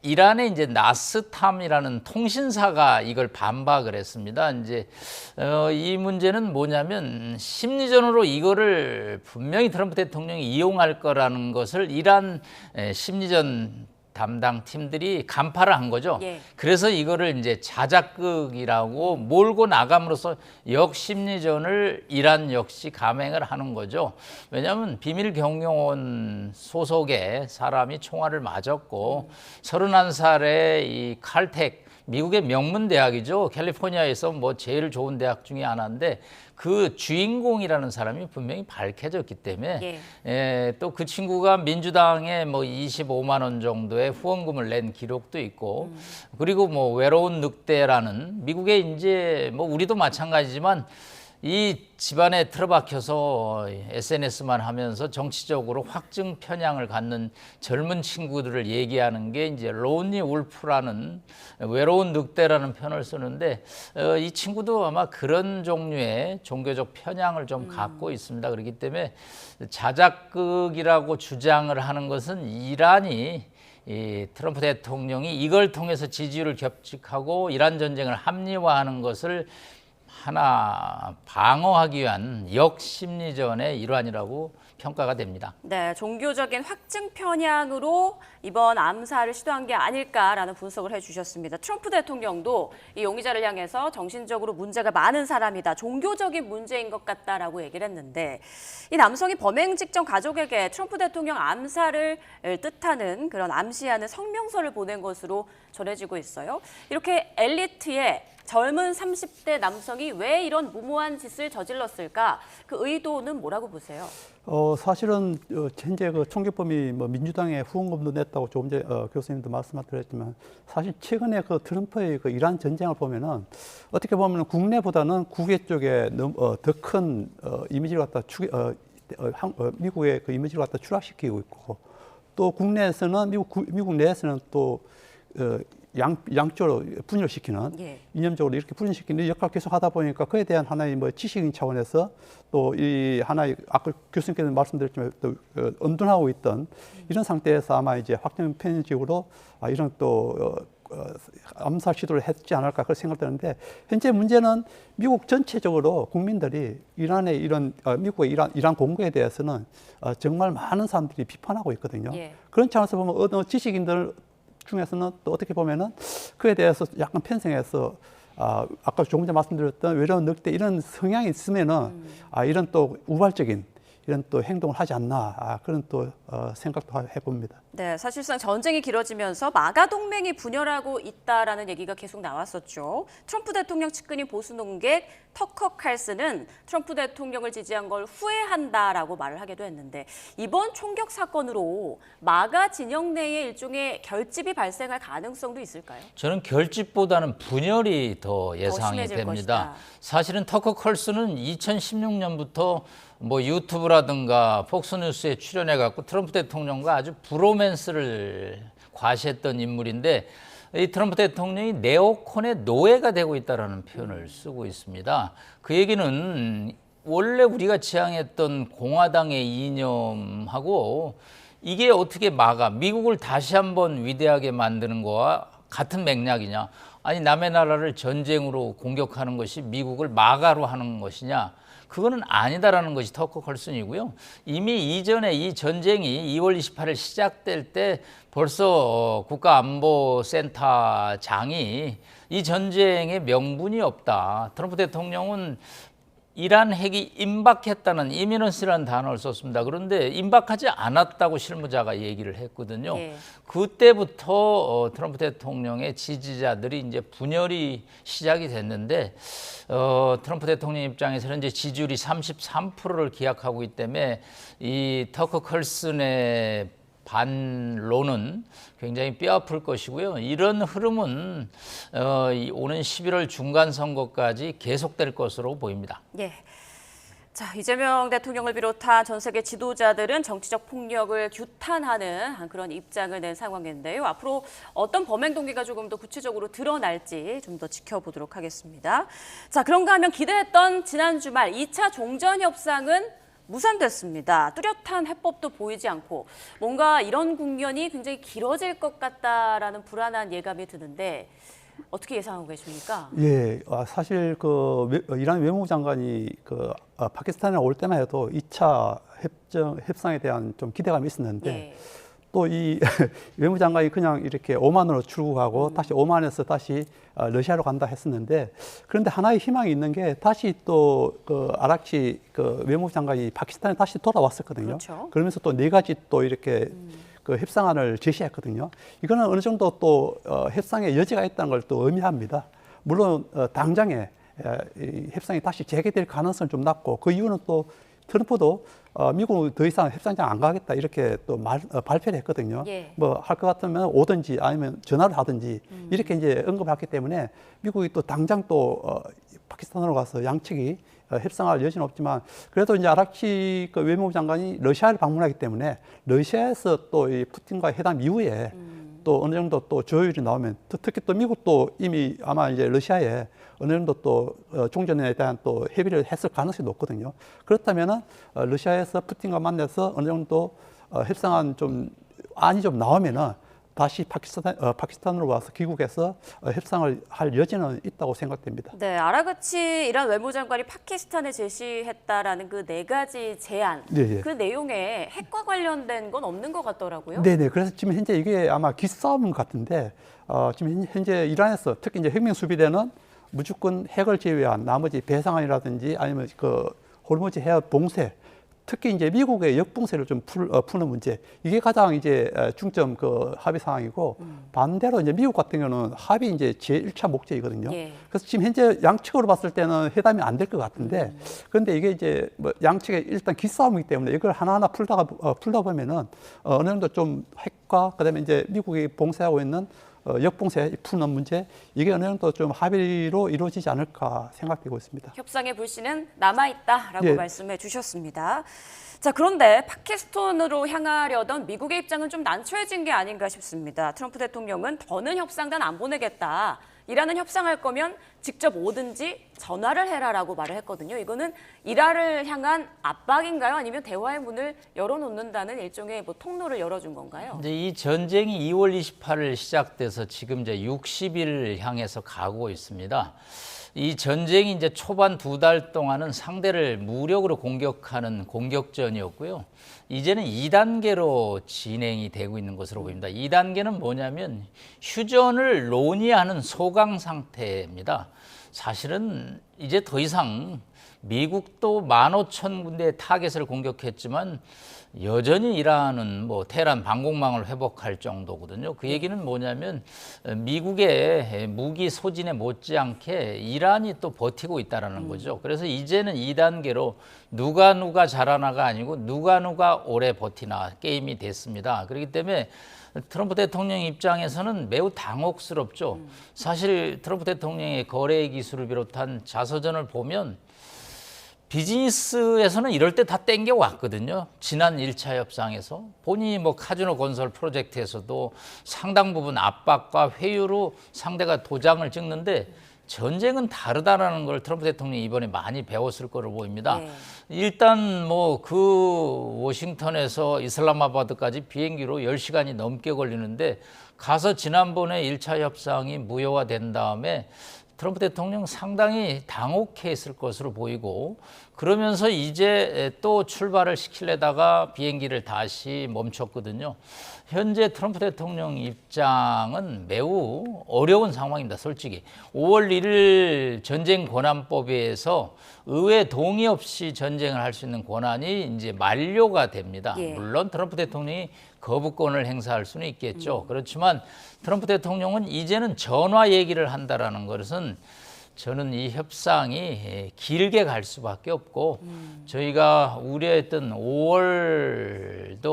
이란의 이제 나스탐이라는 통신사가 이걸 반박을 했습니다. 이제 이 문제는 뭐냐면 심리전으로 이거를 분명히 트럼프 대통령이 이용할 거라는 것을 이란 심리전 담당 팀들이 간파를 한 거죠. 예. 그래서 이거를 이제 자작극이라고 몰고 나감으로써 역심리전을 이란 역시 감행을 하는 거죠. 왜냐하면 비밀 경호원 소속의 사람이 총알을 맞았고 31살의 이 칼텍 미국의 명문 대학이죠. 캘리포니아에서 뭐 제일 좋은 대학 중에 하나인데 그 주인공이라는 사람이 분명히 밝혀졌기 때문에 또 그 친구가 민주당에 뭐 25만 원 정도의 후원금을 낸 기록도 있고 그리고 뭐 외로운 늑대라는 미국의 이제 뭐 우리도 마찬가지지만 이 집안에 틀어박혀서 SNS만 하면서 정치적으로 확증 편향을 갖는 젊은 친구들을 얘기하는 게 이제 로니 울프라는 외로운 늑대라는 표현을 쓰는데 이 친구도 아마 그런 종류의 종교적 편향을 좀 갖고 있습니다. 그렇기 때문에 자작극이라고 주장을 하는 것은 이란이 이 트럼프 대통령이 이걸 통해서 지지율을 격직하고 이란 전쟁을 합리화하는 것을 하나 방어하기 위한 역심리전의 일환이라고 평가가 됩니다. 네, 종교적인 확증 편향으로 이번 암살을 시도한 게 아닐까라는 분석을 해주셨습니다. 트럼프 대통령도 이 용의자를 향해서 정신적으로 문제가 많은 사람이다, 종교적인 문제인 것 같다라고 얘기를 했는데 이 남성이 범행 직전 가족에게 트럼프 대통령 암살을 뜻하는 그런 암시하는 성명서를 보낸 것으로 전해지고 있어요. 이렇게 엘리트의 젊은 30대 남성이 왜 이런 무모한 짓을 저질렀을까? 그 의도는 뭐라고 보세요? 사실은 현재 그 총격범이 뭐 민주당의 후원금도 냈다고 조금 전에 교수님도 말씀하셨지만 사실 최근에 그 트럼프의 그 이란 전쟁을 보면은 어떻게 보면 국내보다는 국외 쪽에 더 큰 이미지를 갖다 미국의 그 이미지를 갖다 추락시키고 있고 또 국내에서는 미국 내에서는 또 양쪽으로 분열시키는 예. 이념적으로 이렇게 분열시키는 역할을 계속 하다 보니까 그에 대한 하나의 뭐 지식인 차원에서 또 이 하나의 아까 교수님께서 말씀드렸지만 또 은둔하고 있던 이런 상태에서 아마 이제 확정 편집으로 이런 또 암살 시도를 했지 않을까 그런 생각되는데 현재 문제는 미국 전체적으로 국민들이 이란의 이런 미국의 이란 공격에 대해서는 정말 많은 사람들이 비판하고 있거든요. 예. 그런 차원에서 보면 어느 지식인들 중에서는 또 어떻게 보면은 그에 대해서 약간 편성해서 아까 조금 전에 말씀드렸던 외로운 늑대 이런 성향이 있으면은 이런 또 우발적인 이런 또 행동을 하지 않나 그런 또 생각도 해봅니다. 네, 사실상 전쟁이 길어지면서 마가 동맹이 분열하고 있다라는 얘기가 계속 나왔었죠. 트럼프 대통령 측근인 보수 농객 터커 칼슨은 트럼프 대통령을 지지한 걸 후회한다라고 말을 하기도 했는데 이번 총격 사건으로 마가 진영 내에 일종의 결집이 발생할 가능성도 있을까요? 저는 결집보다는 분열이 더 예상이 심해질 됩니다. 것이다. 사실은 터커 컬슨은 2016년부터 뭐 유튜브라든가 폭스뉴스에 출연해갖고 트럼프 대통령과 아주 브로맨스를 과시했던 인물인데 이 트럼프 대통령이 네오콘의 노예가 되고 있다는 표현을 쓰고 있습니다. 그 얘기는 원래 우리가 지향했던 공화당의 이념하고 이게 어떻게 미국을 다시 한번 위대하게 만드는 거와 같은 맥락이냐. 아니 남의 나라를 전쟁으로 공격하는 것이 미국을 마가로 하는 것이냐. 그거는 아니다라는 것이 터커 컬슨이고요. 이미 이전에 이 전쟁이 2월 28일 시작될 때 벌써 국가안보센터장이 이 전쟁에 명분이 없다. 트럼프 대통령은 이란 핵이 임박했다는 이미넌스라는 단어를 썼습니다. 그런데 임박하지 않았다고 실무자가 얘기를 했거든요. 예. 그때부터 트럼프 대통령의 지지자들이 이제 분열이 시작이 됐는데 트럼프 대통령 입장에서는 이제 지지율이 33%를 기약하고 있기 때문에 이 터커 컬슨의 반론은 굉장히 뼈아플 것이고요. 이런 흐름은 오는 11월 중간 선거까지 계속될 것으로 보입니다. 예. 자, 이재명 대통령을 비롯한 전 세계 지도자들은 정치적 폭력을 규탄하는 그런 입장을 낸 상황인데요. 앞으로 어떤 범행 동기가 조금 더 구체적으로 드러날지 좀 더 지켜보도록 하겠습니다. 자, 그런가 하면 기대했던 지난 주말 2차 종전 협상은 무산됐습니다. 뚜렷한 해법도 보이지 않고 뭔가 이런 국면이 굉장히 길어질 것 같다라는 불안한 예감이 드는데 어떻게 예상하고 계십니까? 예, 사실 그 이란 외무부 장관이 그 파키스탄에 올 때만 해도 2차 협상에 대한 좀 기대감이 있었는데 예. 또 이 외무장관이 그냥 이렇게 오만으로 출국하고 다시 오만에서 다시 러시아로 간다 했었는데 그런데 하나의 희망이 있는 게 다시 또 그 아락치 그 외무장관이 파키스탄에 다시 돌아왔었거든요. 그렇죠. 그러면서 또 4가지 또 이렇게 그 협상안을 제시했거든요. 이거는 어느 정도 또 협상의 여지가 있다는 걸 또 의미합니다. 물론 당장에 이 협상이 다시 재개될 가능성은 좀 낮고 그 이유는 또 트럼프도 미국은 더 이상 협상장 안 가겠다 이렇게 또 발표를 했거든요. 예. 뭐 할 것 같으면 오든지 아니면 전화를 하든지 이렇게 이제 언급했기 때문에 미국이 또 당장 또 파키스탄으로 가서 양측이 협상할 여지는 없지만 그래도 이제 아락치 그 외무부 장관이 러시아를 방문하기 때문에 러시아에서 또 이 푸틴과 회담 이후에 또 어느 정도 또 조율이 나오면 특히 또 미국도 이미 아마 이제 러시아에 어느 정도 또 종전에 대한 또 협의를 했을 가능성이 높거든요. 그렇다면은 러시아에서 푸틴과 만나서 어느 정도 협상안 좀 안이 좀 나오면은 다시 파키스탄으로 와서 귀국해서 협상을 할 여지는 있다고 생각됩니다. 네, 아라그치 이란 외무장관이 파키스탄에 제시했다라는 그 4가지 제안, 네, 그 내용에 핵과 관련된 건 없는 것 같더라고요. 네네. 그래서 지금 현재 이게 아마 기싸움 같은데 지금 현재 이란에서 특히 이제 혁명 수비대는 무조건 핵을 제외한 나머지 배상안이라든지 아니면 그 호르무즈 해협 봉쇄 특히 이제 미국의 역봉쇄를 좀 푸는 문제, 이게 가장 이제 중점 그 합의 사항이고, 반대로 이제 미국 같은 경우는 합의 이제 제1차 목적이거든요. 예. 그래서 지금 현재 양측으로 봤을 때는 회담이 안 될 것 같은데, 그런데 이게 이제 뭐 양측의 일단 기싸움이기 때문에 이걸 하나하나 풀다 보면은 어느 정도 좀 핵과 그다음에 이제 미국이 봉쇄하고 있는 역봉쇄 푸는 문제, 이게 어느 정도 좀 합의로 이루어지지 않을까 생각되고 있습니다. 협상의 불씨는 남아있다라고 예. 말씀해 주셨습니다. 자, 그런데 파키스탄으로 향하려던 미국의 입장은 좀 난처해진 게 아닌가 싶습니다. 트럼프 대통령은 더는 협상단 안 보내겠다. 이란은 협상할 거면 직접 오든지 전화를 해라라고 말을 했거든요. 이거는 이란을 향한 압박인가요? 아니면 대화의 문을 열어놓는다는 일종의 뭐 통로를 열어준 건가요? 이제 이 전쟁이 2월 28일 시작돼서 지금 이제 60일 향해서 가고 있습니다. 이 전쟁이 이제 초반 2달 동안은 상대를 무력으로 공격하는 공격전이었고요. 이제는 2단계로 진행이 되고 있는 것으로 보입니다. 2단계는 뭐냐면 휴전을 논의하는 소강 상태입니다. 사실은 이제 더 이상 미국도 15,000군데의 타겟을 공격했지만 여전히 이란은 뭐 테헤란 방공망을 회복할 정도거든요. 그 얘기는 뭐냐면 미국의 무기 소진에 못지않게 이란이 또 버티고 있다는 거죠. 그래서 이제는 2단계로 누가 잘하나가 아니고 누가 오래 버티나 게임이 됐습니다. 그렇기 때문에 트럼프 대통령 입장에서는 매우 당혹스럽죠. 사실 트럼프 대통령의 거래 기술을 비롯한 자서전을 보면 비즈니스에서는 이럴 때 다 땡겨 왔거든요. 지난 1차 협상에서 본인이 뭐 카지노 건설 프로젝트에서도 상당 부분 압박과 회유로 상대가 도장을 찍는데 전쟁은 다르다라는 걸 트럼프 대통령이 이번에 많이 배웠을 거로 보입니다. 네. 일단 뭐 그 워싱턴에서 이슬람마바드까지 비행기로 10시간이 넘게 걸리는데 가서 지난번에 1차 협상이 무효화된 다음에 트럼프 대통령 상당히 당혹해 있을 것으로 보이고, 그러면서 이제 또 출발을 시키려다가 비행기를 다시 멈췄거든요. 현재 트럼프 대통령 입장은 매우 어려운 상황입니다. 솔직히 5월 1일 전쟁 권한법에 의해서 의회 동의 없이 전쟁을 할 수 있는 권한이 이제 만료가 됩니다. 예. 물론 트럼프 대통령이 거부권을 행사할 수는 있겠죠. 그렇지만 트럼프 대통령은 이제는 전화 얘기를 한다라는 것은 저는 이 협상이 길게 갈 수밖에 없고, 저희가 우려했던 5월도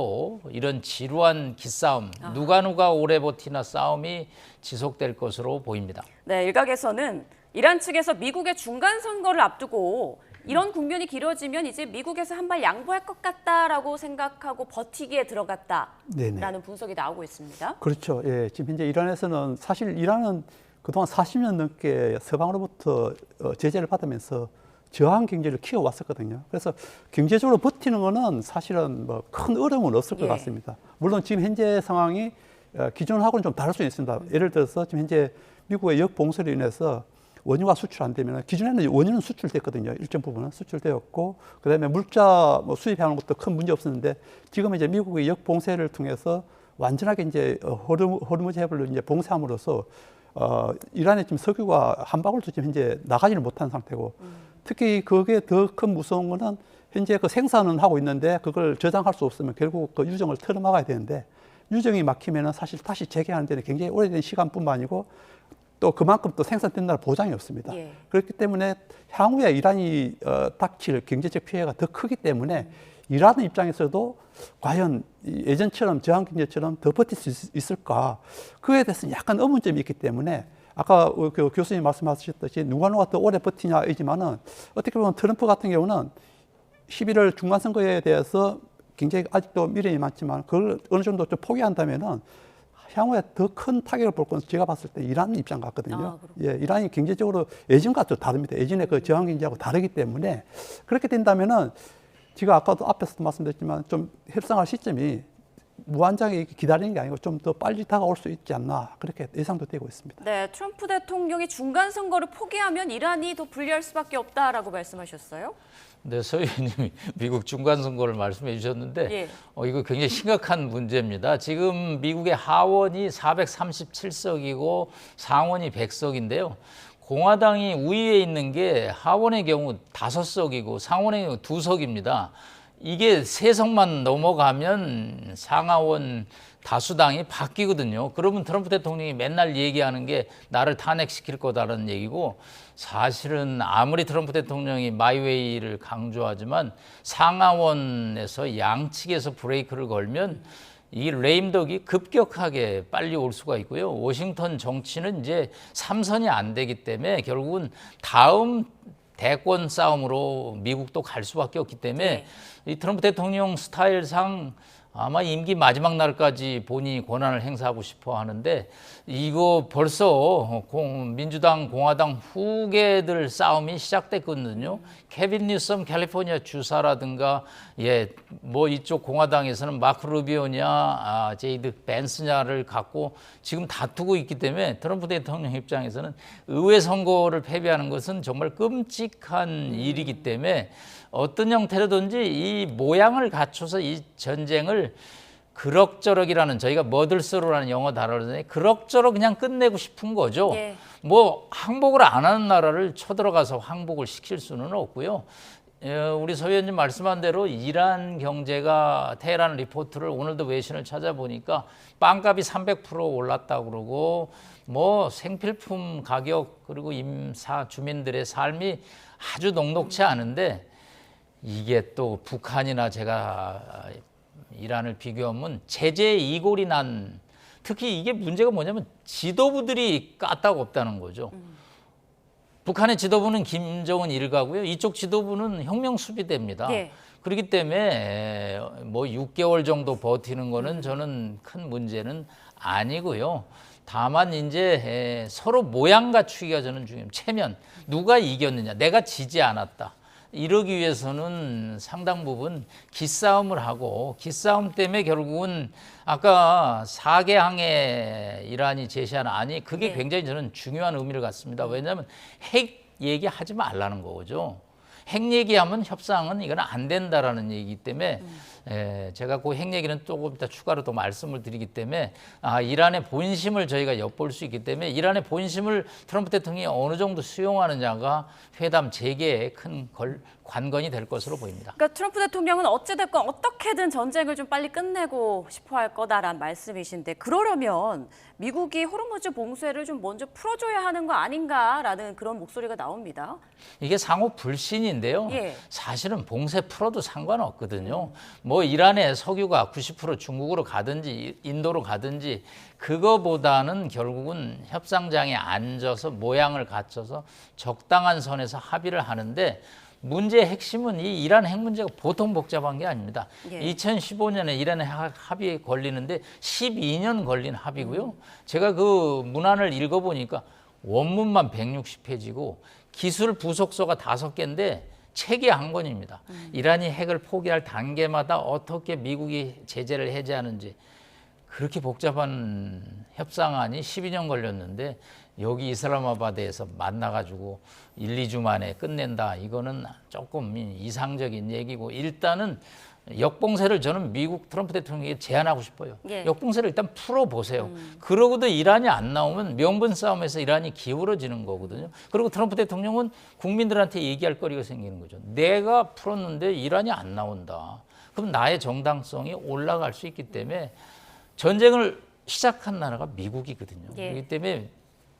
이런 지루한 기싸움, 누가 오래 버티나 싸움이 지속될 것으로 보입니다. 네, 일각에서는 이란 측에서 미국의 중간 선거를 앞두고 이런 국면이 길어지면 이제 미국에서 한 발 양보할 것 같다라고 생각하고 버티기에 들어갔다라는 분석이 나오고 있습니다. 그렇죠. 예, 지금 현재 이란에서는 사실 이란은 그동안 40년 넘게 서방으로부터 제재를 받으면서 저항 경제를 키워왔었거든요. 그래서 경제적으로 버티는 거는 사실은 뭐 큰 어려움은 없을 것 같습니다. 물론 지금 현재 상황이 기존하고는 좀 다를 수 있습니다. 예를 들어서 지금 현재 미국의 역봉쇄로 인해서 원유가 수출 안 되면, 기존에는 원유는 수출됐거든요. 일정 부분은 수출되었고, 그다음에 물자 뭐 수입하는 것도 큰 문제 없었는데, 지금 이제 미국의 역봉쇄를 통해서 완전하게 이제 호르무즈 해협을 이제 봉쇄함으로써 이란의 지금 석유가 한 방울도 지금 현재 나가지를 못한 상태고, 특히 그게 더 큰 무서운 거는 현재 그 생산은 하고 있는데 그걸 저장할 수 없으면 결국 그 유정을 틀어막아야 되는데, 유정이 막히면은 사실 다시 재개하는 데는 굉장히 오래된 시간뿐만 아니고 또 그만큼 또 생산된다는 보장이 없습니다. 예. 그렇기 때문에 향후에 이란이 닥칠 경제적 피해가 더 크기 때문에 이란 입장에서도 과연 예전처럼 저항 경제처럼 더 버틸 수 있을까, 그에 대해서는 약간 의문점이 있기 때문에 아까 그 교수님 말씀하셨듯이 누가 더 오래 버티냐이지만은 어떻게 보면 트럼프 같은 경우는 11월 중간선거에 대해서 굉장히 아직도 미련이 많지만 그걸 어느 정도 좀 포기한다면은 향후에 더 큰 타격을 볼 건 제가 봤을 때 이란 입장 같거든요. 예, 이란이 경제적으로 예전과 좀 다릅니다. 예전에 그 저항 경제하고 다르기 때문에 그렇게 된다면은 제가 아까도 앞에서도 말씀드렸지만 좀 협상할 시점이 무한정에 기다리는 게 아니고 좀 더 빨리 다가올 수 있지 않나, 그렇게 예상도 되고 있습니다. 네, 트럼프 대통령이 중간 선거를 포기하면 이란이 더 불리할 수밖에 없다라고 말씀하셨어요? 네, 서 의원님이 미국 중간 선거를 말씀해 주셨는데 예. 이거 굉장히 심각한 문제입니다. 지금 미국의 하원이 437석이고 상원이 100석인데요. 공화당이 우위에 있는 게 하원의 경우 5석이고 상원의 경우 2석입니다. 이게 세석만 넘어가면 상하원 다수당이 바뀌거든요. 그러면 트럼프 대통령이 맨날 얘기하는 게 나를 탄핵시킬 거다라는 얘기고, 사실은 아무리 트럼프 대통령이 마이웨이를 강조하지만 상하원에서 양측에서 브레이크를 걸면 이 레임덕이 급격하게 빨리 올 수가 있고요. 워싱턴 정치는 이제 3선이 안 되기 때문에 결국은 다음 대권 싸움으로 미국도 갈 수밖에 없기 때문에 이 트럼프 대통령 스타일상 아마 임기 마지막 날까지 본인이 권한을 행사하고 싶어 하는데, 이거 벌써 민주당, 공화당 후계들 싸움이 시작됐거든요. 케빈 뉴섬 캘리포니아 주사라든가, 뭐 이쪽 공화당에서는 마크 루비오냐, 제이드 벤스냐를 갖고 지금 다투고 있기 때문에 트럼프 대통령 입장에서는 의회 선거를 패배하는 것은 정말 끔찍한 일이기 때문에 어떤 형태로든지 이 모양을 갖춰서 이 전쟁을 그럭저럭이라는, 저희가 머들스로라는 영어 단어를 그럭저럭 그냥 끝내고 싶은 거죠. 뭐 항복을 안 하는 나라를 쳐들어가서 항복을 시킬 수는 없고요. 우리 서 의원님 말씀한 대로 이란 경제가, 테헤란 리포트를 오늘도 외신을 찾아보니까 빵값이 300% 올랐다고 그러고, 뭐 생필품 가격, 그리고 임사 주민들의 삶이 아주 녹록치 않은데, 이게 또 북한이나 제가 이란을 비교하면 제재 이골이 난, 특히 이게 문제가 뭐냐면 지도부들이 까딱없다는 거죠. 북한의 지도부는 김정은 일가고요. 이쪽 지도부는 혁명 수비대입니다. 그렇기 때문에 뭐 6개월 정도 버티는 거는 저는 큰 문제는 아니고요. 다만 이제 서로 모양 갖추기가 저는 중요해요. 체면, 누가 이겼느냐, 내가 지지 않았다. 이러기 위해서는 상당 부분 기싸움을 하고, 기싸움 때문에 결국은 아까 4개 항에 이란이 제시한 안이, 그게 굉장히 저는 중요한 의미를 갖습니다. 왜냐하면 핵 얘기하지 말라는 거죠. 핵 얘기하면 협상은 이건 안 된다라는 얘기이기 때문에 제가 그 핵 얘기는 조금 이따 추가로 또 말씀을 드리기 때문에 이란의 본심을 저희가 엿볼 수 있기 때문에, 이란의 본심을 트럼프 대통령이 어느 정도 수용하느냐가 회담 재개에 큰 관건이 될 것으로 보입니다. 그러니까 트럼프 대통령은 어찌됐건 어떻게든 전쟁을 좀 빨리 끝내고 싶어 할 거다라는 말씀이신데, 그러려면 미국이 호르무즈 봉쇄를 좀 먼저 풀어줘야 하는 거 아닌가라는 그런 목소리가 나옵니다. 이게 상호 불신인데요. 사실은 봉쇄 풀어도 상관없거든요. 뭐 이란의 석유가 90% 중국으로 가든지 인도로 가든지, 그거보다는 결국은 협상장에 앉아서 모양을 갖춰서 적당한 선에서 합의를 하는데, 문제의 핵심은 이 이란 핵 문제가 보통 복잡한 게 아닙니다. 2015년에 이란의 합의에 걸리는데 12년 걸린 합의고요. 제가 그 문안을 읽어보니까 원문만 160페이지고 기술 부속서가 5개인데 책이 한 권입니다. 이란이 핵을 포기할 단계마다 어떻게 미국이 제재를 해제하는지, 그렇게 복잡한 협상안이 12년 걸렸는데 여기 이슬라마바드에서 만나가지고 1, 2주 만에 끝낸다. 이거는 조금 이상적인 얘기고, 일단은 역봉쇄를 저는 미국 트럼프 대통령에게 제안하고 싶어요. 역봉쇄를 일단 풀어보세요. 그러고도 이란이 안 나오면 명분 싸움에서 이란이 기울어지는 거거든요. 그리고 트럼프 대통령은 국민들한테 얘기할 거리가 생기는 거죠. 내가 풀었는데 이란이 안 나온다. 그럼 나의 정당성이 올라갈 수 있기 때문에, 전쟁을 시작한 나라가 미국이거든요. 그렇기 때문에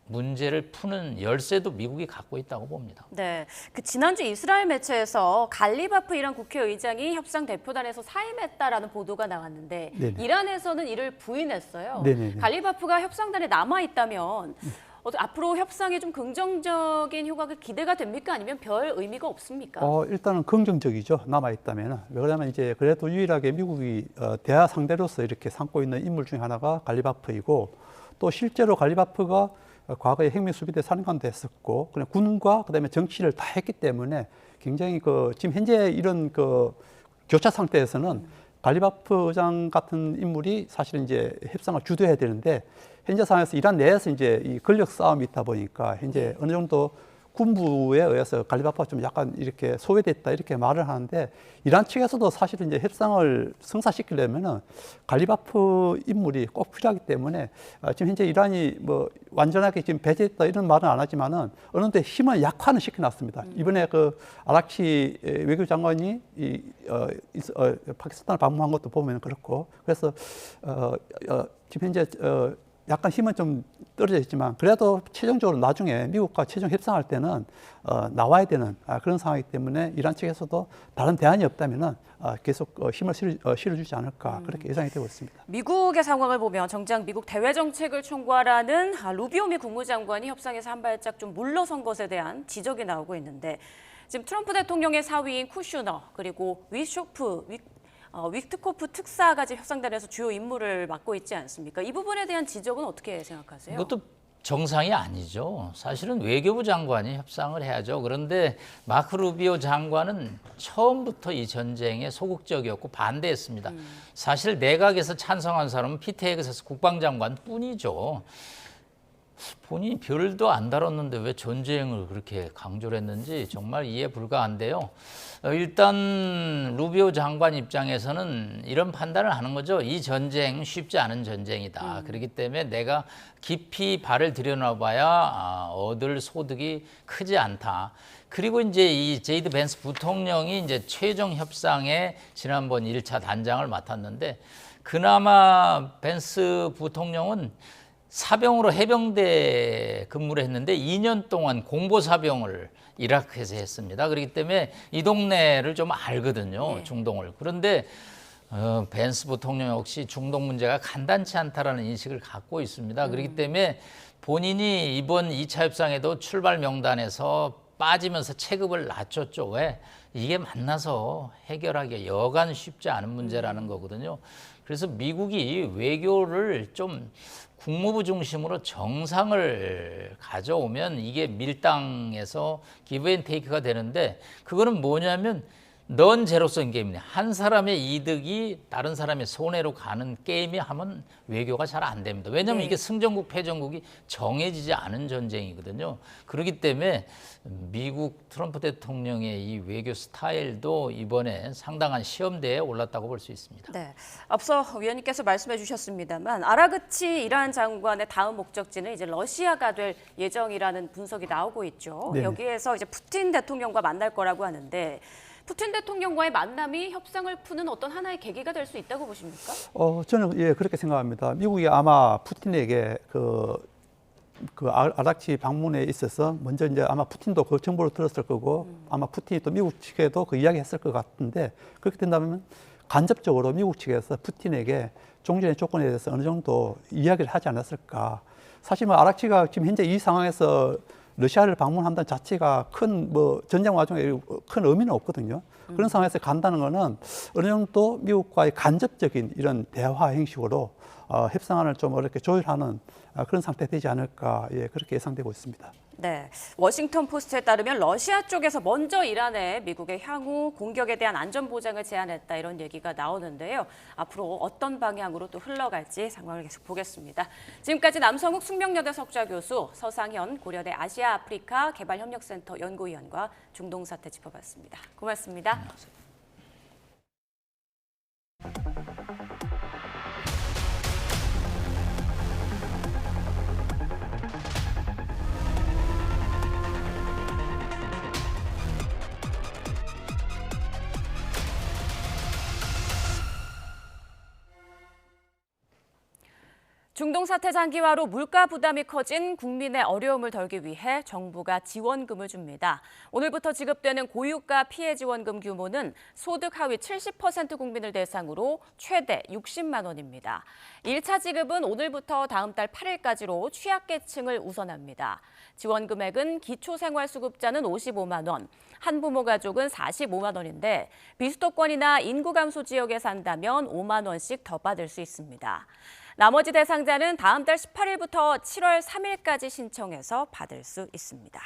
문제를 푸는 열쇠도 미국이 갖고 있다고 봅니다. 네, 그 지난주 이스라엘 매체에서 갈리바프 이란 국회의장이 협상 대표단에서 사임했다라는 보도가 나왔는데, 이란에서는 이를 부인했어요. 갈리바프가 협상단에 남아 있다면 앞으로 협상에 좀 긍정적인 효과가 기대가 됩니까? 아니면 별 의미가 없습니까? 일단은 긍정적이죠. 남아있다면. 왜냐하면 이제 그래도 유일하게 미국이 대화 상대로서 이렇게 삼고 있는 인물 중에 하나가 갈리바프이고, 또 실제로 갈리바프가 과거에 핵미수비대 사령관도 했었고, 그냥 군과 그다음에 정치를 다 했기 때문에 굉장히 지금 현재 이런 교차 상태에서는 갈리바프 의장 같은 인물이 사실 이제 협상을 주도해야 되는데, 현재 상황에서 이란 내에서 이제 이 권력 싸움이 있다 보니까 현재 어느 정도 군부에 의해서 갈리바프가 좀 약간 이렇게 소외됐다 이렇게 말을 하는데 이란 측에서도 사실은 이제 협상을 성사시키려면은 갈리바프 인물이 꼭 필요하기 때문에 지금 현재 이란이 뭐 완전하게 지금 배제했다 이런 말은 안 하지만은 어느 정도 힘을 약화는 시켜놨습니다. 이번에 그 아락치 외교장관이 파키스탄을 방문한 것도 보면 그렇고 그래서 지금 현재 약간 힘은 좀 떨어져 있지만 그래도 최종적으로 나중에 미국과 최종 협상할 때는 나와야 되는 그런 상황이기 때문에 이란 측에서도 다른 대안이 없다면은 계속 힘을 실어주지 않을까 그렇게 예상이 되고 있습니다. 미국의 상황을 보면 정작 미국 대외 정책을 총괄하는 루비오 미 국무장관이 협상에서 한 발짝 좀 물러선 것에 대한 지적이 나오고 있는데 지금 트럼프 대통령의 사위인 쿠슈너 그리고 위트코프 특사가 지금 협상단에서 주요 임무를 맡고 있지 않습니까? 이 부분에 대한 지적은 어떻게 생각하세요? 이것도 정상이 아니죠. 사실은 외교부 장관이 협상을 해야죠. 그런데 마크 루비오 장관은 처음부터 이 전쟁에 소극적이었고 반대했습니다. 사실 내각에서 찬성한 사람은 피트 헤그스 국방장관 뿐이죠. 본인이 별도 안 다뤘는데 왜 전쟁을 그렇게 강조를 했는지 정말 이해 불가한데요. 일단 루비오 장관 입장에서는 이런 판단을 하는 거죠. 이 전쟁 쉽지 않은 전쟁이다. 그렇기 때문에 내가 깊이 발을 들여놔봐야 얻을 소득이 크지 않다. 그리고 이제 이 제이드 벤스 부통령이 이제 최종 협상에 지난번 1차 단장을 맡았는데 그나마 벤스 부통령은 사병으로 해병대 근무를 했는데 2년 동안 공보사병을 이라크에서 했습니다. 그렇기 때문에 이 동네를 좀 알거든요. 중동을. 그런데 벤스 부통령 역시 중동 문제가 간단치 않다라는 인식을 갖고 있습니다. 그렇기 때문에 본인이 이번 2차 협상에도 출발 명단에서 빠지면서 체급을 낮췄죠. 왜? 이게 만나서 해결하기가 여간 쉽지 않은 문제라는 거거든요. 그래서 미국이 외교를 좀 국무부 중심으로 정상을 가져오면 이게 밀당에서 기브 앤 테이크가 되는데 그거는 뭐냐면 넌 제로섬 게임이네. 한 사람의 이득이 다른 사람의 손해로 가는 게임이 하면 외교가 잘 안 됩니다. 왜냐하면 이게 승전국 패전국이 정해지지 않은 전쟁이거든요. 그렇기 때문에 미국 트럼프 대통령의 이 외교 스타일도 이번에 상당한 시험대에 올랐다고 볼 수 있습니다. 네, 앞서 위원님께서 말씀해 주셨습니다만 아라그치 이란 장관의 다음 목적지는 이제 러시아가 될 예정이라는 분석이 나오고 있죠. 네. 여기에서 이제 푸틴 대통령과 만날 거라고 하는데 푸틴 대통령과의 만남이 협상을 푸는 어떤 하나의 계기가 될 수 있다고 보십니까? 저는 그렇게 생각합니다. 미국이 아마 푸틴에게 그 아락치 방문에 있어서 먼저 이제 아마 푸틴도 그 정보를 들었을 거고 아마 푸틴이 또 미국 측에도 그 이야기했을 것 같은데 그렇게 된다면 간접적으로 미국 측에서 푸틴에게 종전의 조건에 대해서 어느 정도 이야기를 하지 않았을까. 사실 뭐 아락치가 지금 현재 이 상황에서 러시아를 방문한다는 자체가 큰 전쟁 와중에 큰 의미는 없거든요. 그런 상황에서 간다는 거는 어느 정도 미국과의 간접적인 이런 대화 형식으로 협상안을 좀 어렵게 조율하는 그런 상태 되지 않을까 그렇게 예상되고 있습니다. 네, 워싱턴 포스트에 따르면 러시아 쪽에서 먼저 이란에 미국의 향후 공격에 대한 안전 보장을 제안했다 이런 얘기가 나오는데요. 앞으로 어떤 방향으로 또 흘러갈지 상황을 계속 보겠습니다. 지금까지 남성욱 숙명여대 석좌 교수, 서상현 고려대 아시아 아프리카 개발협력센터 연구위원과 중동 사태 짚어봤습니다. 고맙습니다. 중동 사태 장기화로 물가 부담이 커진 국민의 어려움을 덜기 위해 정부가 지원금을 줍니다. 오늘부터 지급되는 고유가 피해 지원금 규모는 소득 하위 70% 국민을 대상으로 최대 60만 원입니다. 1차 지급은 오늘부터 다음 달 8일까지로 취약계층을 우선합니다. 지원 금액은 기초생활수급자는 55만 원, 한부모 가족은 45만 원인데 비수도권이나 인구 감소 지역에 산다면 5만 원씩 더 받을 수 있습니다. 나머지 대상자는 다음 달 18일부터 7월 3일까지 신청해서 받을 수 있습니다.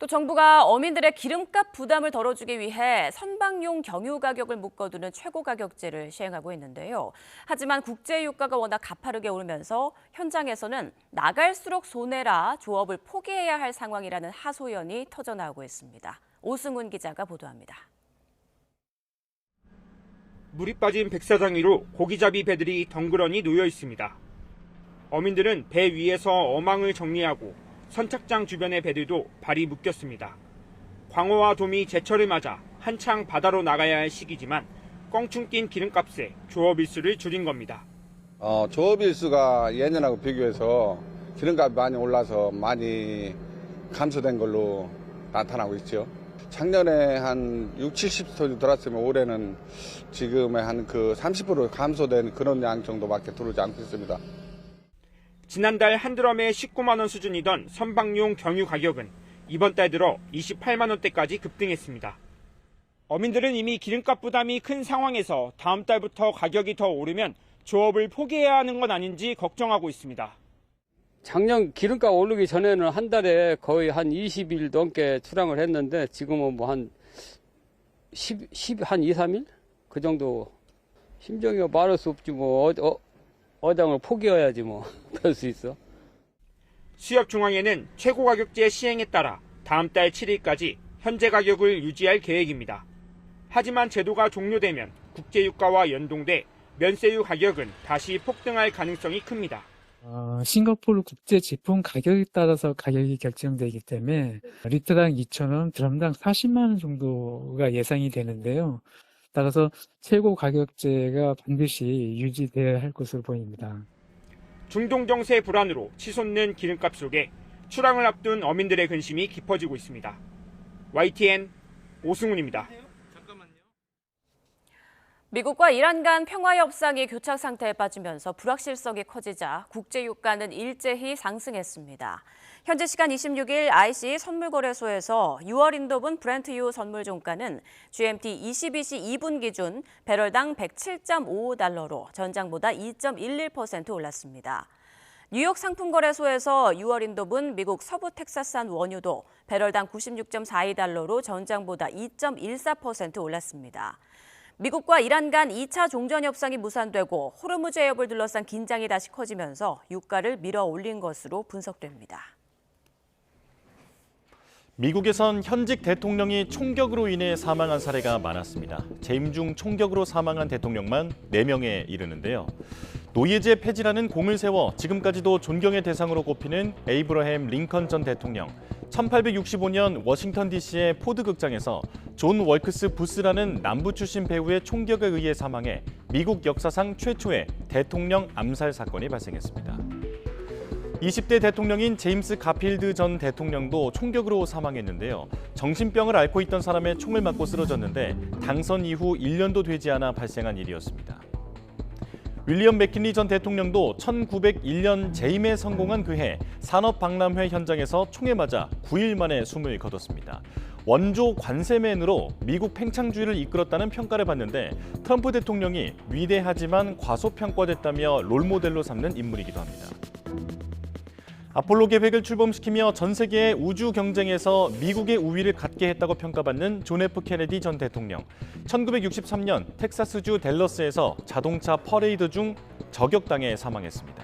또 정부가 어민들의 기름값 부담을 덜어주기 위해 선박용 경유 가격을 묶어두는 최고가격제를 시행하고 있는데요. 하지만 국제유가가 워낙 가파르게 오르면서 현장에서는 나갈수록 손해라 조업을 포기해야 할 상황이라는 하소연이 터져나오고 있습니다. 오승훈 기자가 보도합니다. 물이 빠진 백사장 위로 고기잡이 배들이 덩그러니 놓여 있습니다. 어민들은 배 위에서 어망을 정리하고 선착장 주변의 배들도 발이 묶였습니다. 광어와 도미 제철을 맞아 한창 바다로 나가야 할 시기지만 껑충 낀 기름값에 조업 일수를 줄인 겁니다. 조업 일수가 예년하고 비교해서 기름값이 많이 올라서 많이 감소된 걸로 나타나고 있죠. 작년에 한 60, 70톤이 들어왔으면 올해는 지금의 한 30% 감소된 그런 양 정도밖에 들어오지 않고 있습니다. 지난달 한 드럼에 19만 원 수준이던 선박용 경유 가격은 이번 달 들어 28만 원대까지 급등했습니다. 어민들은 이미 기름값 부담이 큰 상황에서 다음 달부터 가격이 더 오르면 조업을 포기해야 하는 건 아닌지 걱정하고 있습니다. 작년 기름값 오르기 전에는 한 달에 거의 한 20일 넘게 출항을 했는데 지금은 뭐 한 2, 3일? 그 정도. 심정이 말할 수 없지 뭐. 어장을 포기해야지 뭐 별 수 있어. 수협중앙회는 최고가격제 시행에 따라 다음 달 7일까지 현재 가격을 유지할 계획입니다. 하지만 제도가 종료되면 국제유가와 연동돼 면세유 가격은 다시 폭등할 가능성이 큽니다. 싱가포르 국제 제품 가격에 따라서 가격이 결정되기 때문에 리터당 2,000원, 드럼당 40만 원 정도가 예상이 되는데요. 따라서 최고 가격제가 반드시 유지되어야 할 것으로 보입니다. 중동 정세 불안으로 치솟는 기름값 속에 출항을 앞둔 어민들의 근심이 깊어지고 있습니다. YTN 오승훈입니다. 미국과 이란 간 평화 협상이 교착 상태에 빠지면서 불확실성이 커지자 국제유가는 일제히 상승했습니다. 현지 시간 26일 ICE 선물거래소에서 6월 인도분 브렌트유 선물 종가는 GMT 22시 2분 기준 배럴당 107.55달러로 전장보다 2.11% 올랐습니다. 뉴욕 상품거래소에서 6월 인도분 미국 서부 텍사스산 원유도 배럴당 96.42달러로 전장보다 2.14% 올랐습니다. 미국과 이란 간 2차 종전 협상이 무산되고 호르무즈 해협을 둘러싼 긴장이 다시 커지면서 유가를 밀어올린 것으로 분석됩니다. 미국에선 현직 대통령이 총격으로 인해 사망한 사례가 많았습니다. 재임 중 총격으로 사망한 대통령만 4명에 이르는데요. 노예제 폐지라는 공을 세워 지금까지도 존경의 대상으로 꼽히는 에이브러햄 링컨 전 대통령. 1865년 워싱턴 DC의 포드 극장에서 존 월크스 부스라는 남부 출신 배우의 총격에 의해 사망해 미국 역사상 최초의 대통령 암살 사건이 발생했습니다. 20대 대통령인 제임스 가필드 전 대통령도 총격으로 사망했는데요. 정신병을 앓고 있던 사람의 총을 맞고 쓰러졌는데 당선 이후 1년도 되지 않아 발생한 일이었습니다. 윌리엄 맥킨리 전 대통령도 1901년 재임에 성공한 그해 산업박람회 현장에서 총에 맞아 9일 만에 숨을 거뒀습니다. 원조 관세맨으로 미국 팽창주의를 이끌었다는 평가를 받는데 트럼프 대통령이 위대하지만 과소평가됐다며 롤모델로 삼는 인물이기도 합니다. 아폴로 계획을 출범시키며 전 세계의 우주 경쟁에서 미국의 우위를 갖게 했다고 평가받는 존 F 케네디 전 대통령. 1963년 텍사스주 댈러스에서 자동차 퍼레이드 중 저격당해 사망했습니다.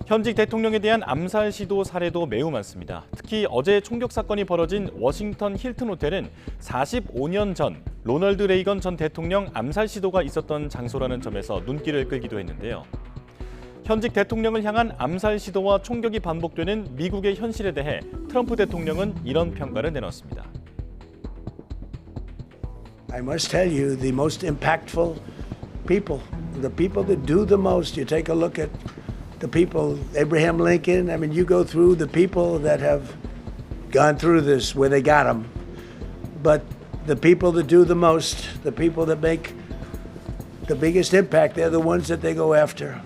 현직 대통령에 대한 암살 시도 사례도 매우 많습니다. 특히 어제 총격 사건이 벌어진 워싱턴 힐튼 호텔은 45년 전 로널드 레이건 전 대통령 암살 시도가 있었던 장소라는 점에서 눈길을 끌기도 했는데요. 현직 대통령을 향한 암살 시도와 총격이 반복되는 미국의 현실에 대해 트럼프 대통령은 이런 평가를 내놨습니다. I must tell you, the most impactful people, the people that do the most, you take a look at the people, Abraham Lincoln, I mean, you go through the people that have gone through this where they got them. But the people that do the most, the people that make the biggest impact, they're the ones that they go after.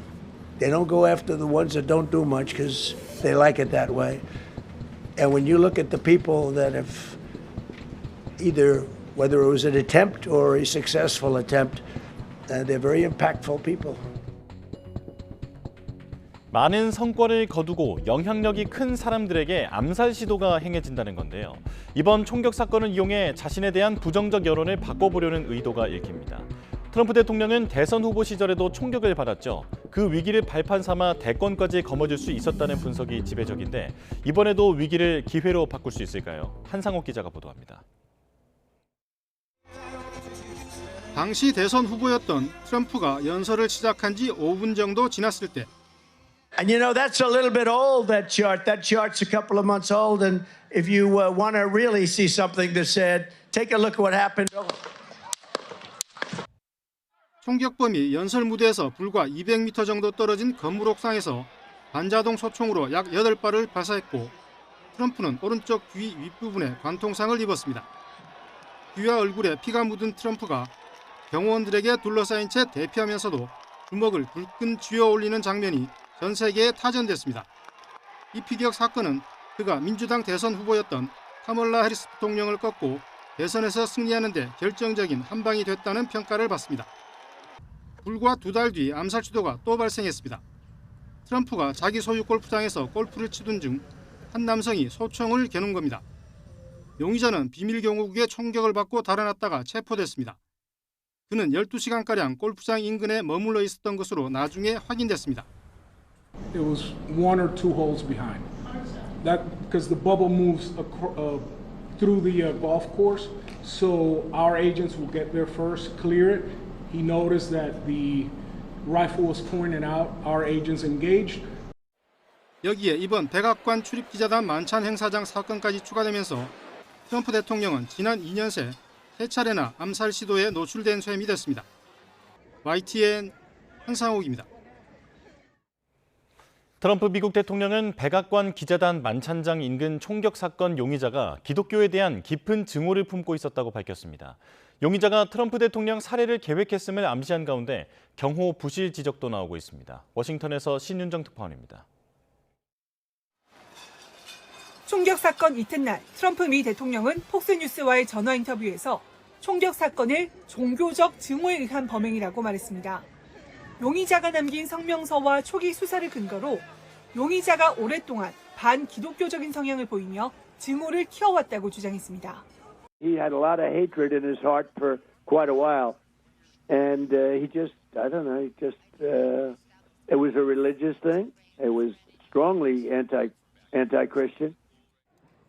They don't go after the ones that don't do much because they like it that way. And when you look at the people that have either, whether it was an attempt or a successful attempt, they're very impactful people. 많은 성과를 거두고 영향력이 큰 사람들에게 암살 시도가 행해진다는 건데요. 이번 총격 사건을 이용해 자신에 대한 부정적 여론을 바꿔보려는 의도가 읽힙니다. 트럼프 대통령은 대선 후보 시절에도 총격을 받았죠. 그 위기를 발판 삼아 대권까지 거머쥘 수 있었다는 분석이 지배적인데 이번에도 위기를 기회로 바꿀 수 있을까요? 한상옥 기자가 보도합니다. 당시 대선 후보였던 트럼프가 연설을 시작한 지 5분 정도 지났을 때 And you know, that's a little bit old, that chart. That chart's a couple of months old. And if you want to really see something that said, take a look at what happened. 총격범이 연설 무대에서 불과 200m 정도 떨어진 건물 옥상에서 반자동 소총으로 약 8발을 발사했고 트럼프는 오른쪽 귀 윗부분에 관통상을 입었습니다. 귀와 얼굴에 피가 묻은 트럼프가 경호원들에게 둘러싸인 채 대피하면서도 주먹을 불끈 쥐어 올리는 장면이 전 세계에 타전됐습니다. 이 피격 사건은 그가 민주당 대선 후보였던 카멀라 해리스 부통령을 꺾고 대선에서 승리하는 데 결정적인 한 방이 됐다는 평가를 받습니다. 불과 2달 뒤 암살 시도가 또 발생했습니다. 트럼프가 자기 소유 골프장에서 골프를 치던 중 한 남성이 소총을 겨눈 겁니다. 용의자는 비밀 경호국의 총격을 받고 달아났다가 체포됐습니다. 그는 12시간가량 골프장 인근에 머물러 있었던 것으로 나중에 확인됐습니다. It was 1 or 2 holes behind. That because the bubble moves through the golf course, so our agents will get there first, clear it. He noticed that the rifle was pointed out. Our agents engaged. 여기에 이번 백악관 출입기자단 만찬 행사장 사건까지 추가되면서 트럼프 대통령은 지난 2년 새 3차례나 암살 시도에 노출된 셈이 됐습니다. YTN 한상옥입니다. 트럼프 미국 대통령은 백악관 기자단 만찬장 인근 총격 사건 용의자가 기독교에 대한 깊은 증오를 품고 있었다고 밝혔습니다. 용의자가 트럼프 대통령 살해를 계획했음을 암시한 가운데 경호 부실 지적도 나오고 있습니다. 워싱턴에서 신윤정 특파원입니다. 총격 사건 이튿날 트럼프 미 대통령은 폭스뉴스와의 전화 인터뷰에서 총격 사건을 종교적 증오에 의한 범행이라고 말했습니다. 용의자가 남긴 성명서와 초기 수사를 근거로 용의자가 오랫동안 반기독교적인 성향을 보이며 증오를 키워왔다고 주장했습니다. He had a lot of hatred in his heart for quite a while, and he just, I don't know, it was a religious thing. It was strongly anti-Christian.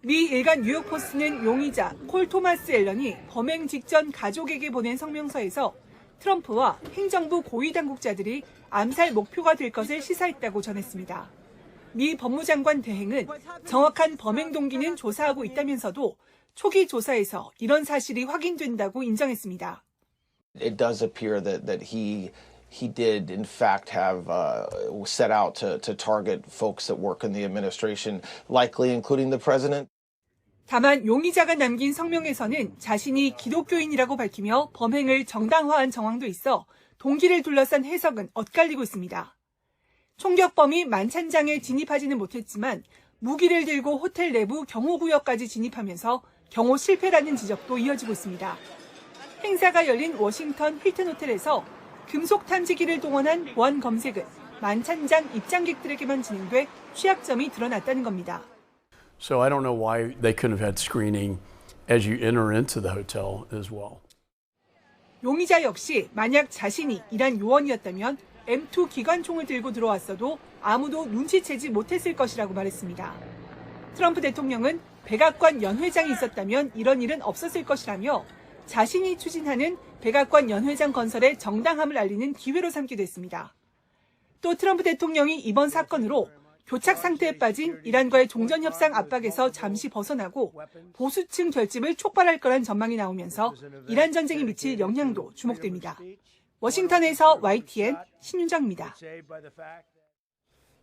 미 일간 뉴욕포스트는 용의자 콜 토마스 앨런이 범행 직전 가족에게 보낸 성명서에서 트럼프와 행정부 고위 당국자들이 암살 목표가 될 것을 시사했다고 전했습니다. 미 법무장관 대행은 정확한 범행 동기는 조사하고 있다면서도 초기 조사에서 이런 사실이 확인된다고 인정했습니다. It does appear that he did in fact have set out to target folks that work in the administration, likely including the president. 다만 용의자가 남긴 성명에서는 자신이 기독교인이라고 밝히며 범행을 정당화한 정황도 있어 동기를 둘러싼 해석은 엇갈리고 있습니다. 총격범이 만찬장에 진입하지는 못했지만 무기를 들고 호텔 내부 경호구역까지 진입하면서 경호 실패라는 지적도 이어지고 있습니다. 행사가 열린 워싱턴 힐튼 호텔에서 금속 탐지기를 동원한 보안 검색은 만찬장 입장객들에게만 진행돼 취약점이 드러났다는 겁니다. So I don't know why they couldn't have had screening as you enter into the hotel as well. 용의자 역시 만약 자신이 이란 요원이었다면 M2 기관총을 들고 들어왔어도 아무도 눈치채지 못했을 것이라고 말했습니다. 트럼프 대통령은 백악관 연회장이 있었다면 이런 일은 없었을 것이라며 자신이 추진하는 백악관 연회장 건설의 정당함을 알리는 기회로 삼기도 했습니다. 또 트럼프 대통령이 이번 사건으로 교착 상태에 빠진 이란과의 종전 협상 압박에서 잠시 벗어나고 보수층 결집을 촉발할 거란 전망이 나오면서 이란 전쟁이 미칠 영향도 주목됩니다. 워싱턴에서 YTN 신윤정입니다.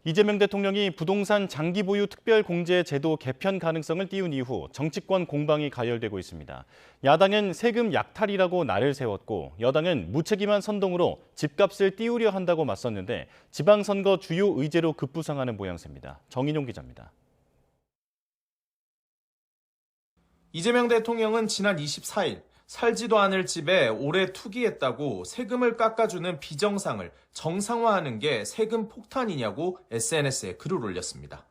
이재명 대통령이 부동산 장기 보유 특별 공제 제도 개편 가능성을 띄운 이후 정치권 공방이 가열되고 있습니다. 야당은 세금 약탈이라고 날을 세웠고 여당은 무책임한 선동으로 집값을 띄우려 한다고 맞섰는데 지방선거 주요 의제로 급부상하는 모양새입니다. 정인용 기자입니다. 이재명 대통령은 지난 24일 살지도 않을 집에 오래 투기했다고 세금을 깎아주는 비정상을 정상화하는 게 세금 폭탄이냐고 SNS에 글을 올렸습니다.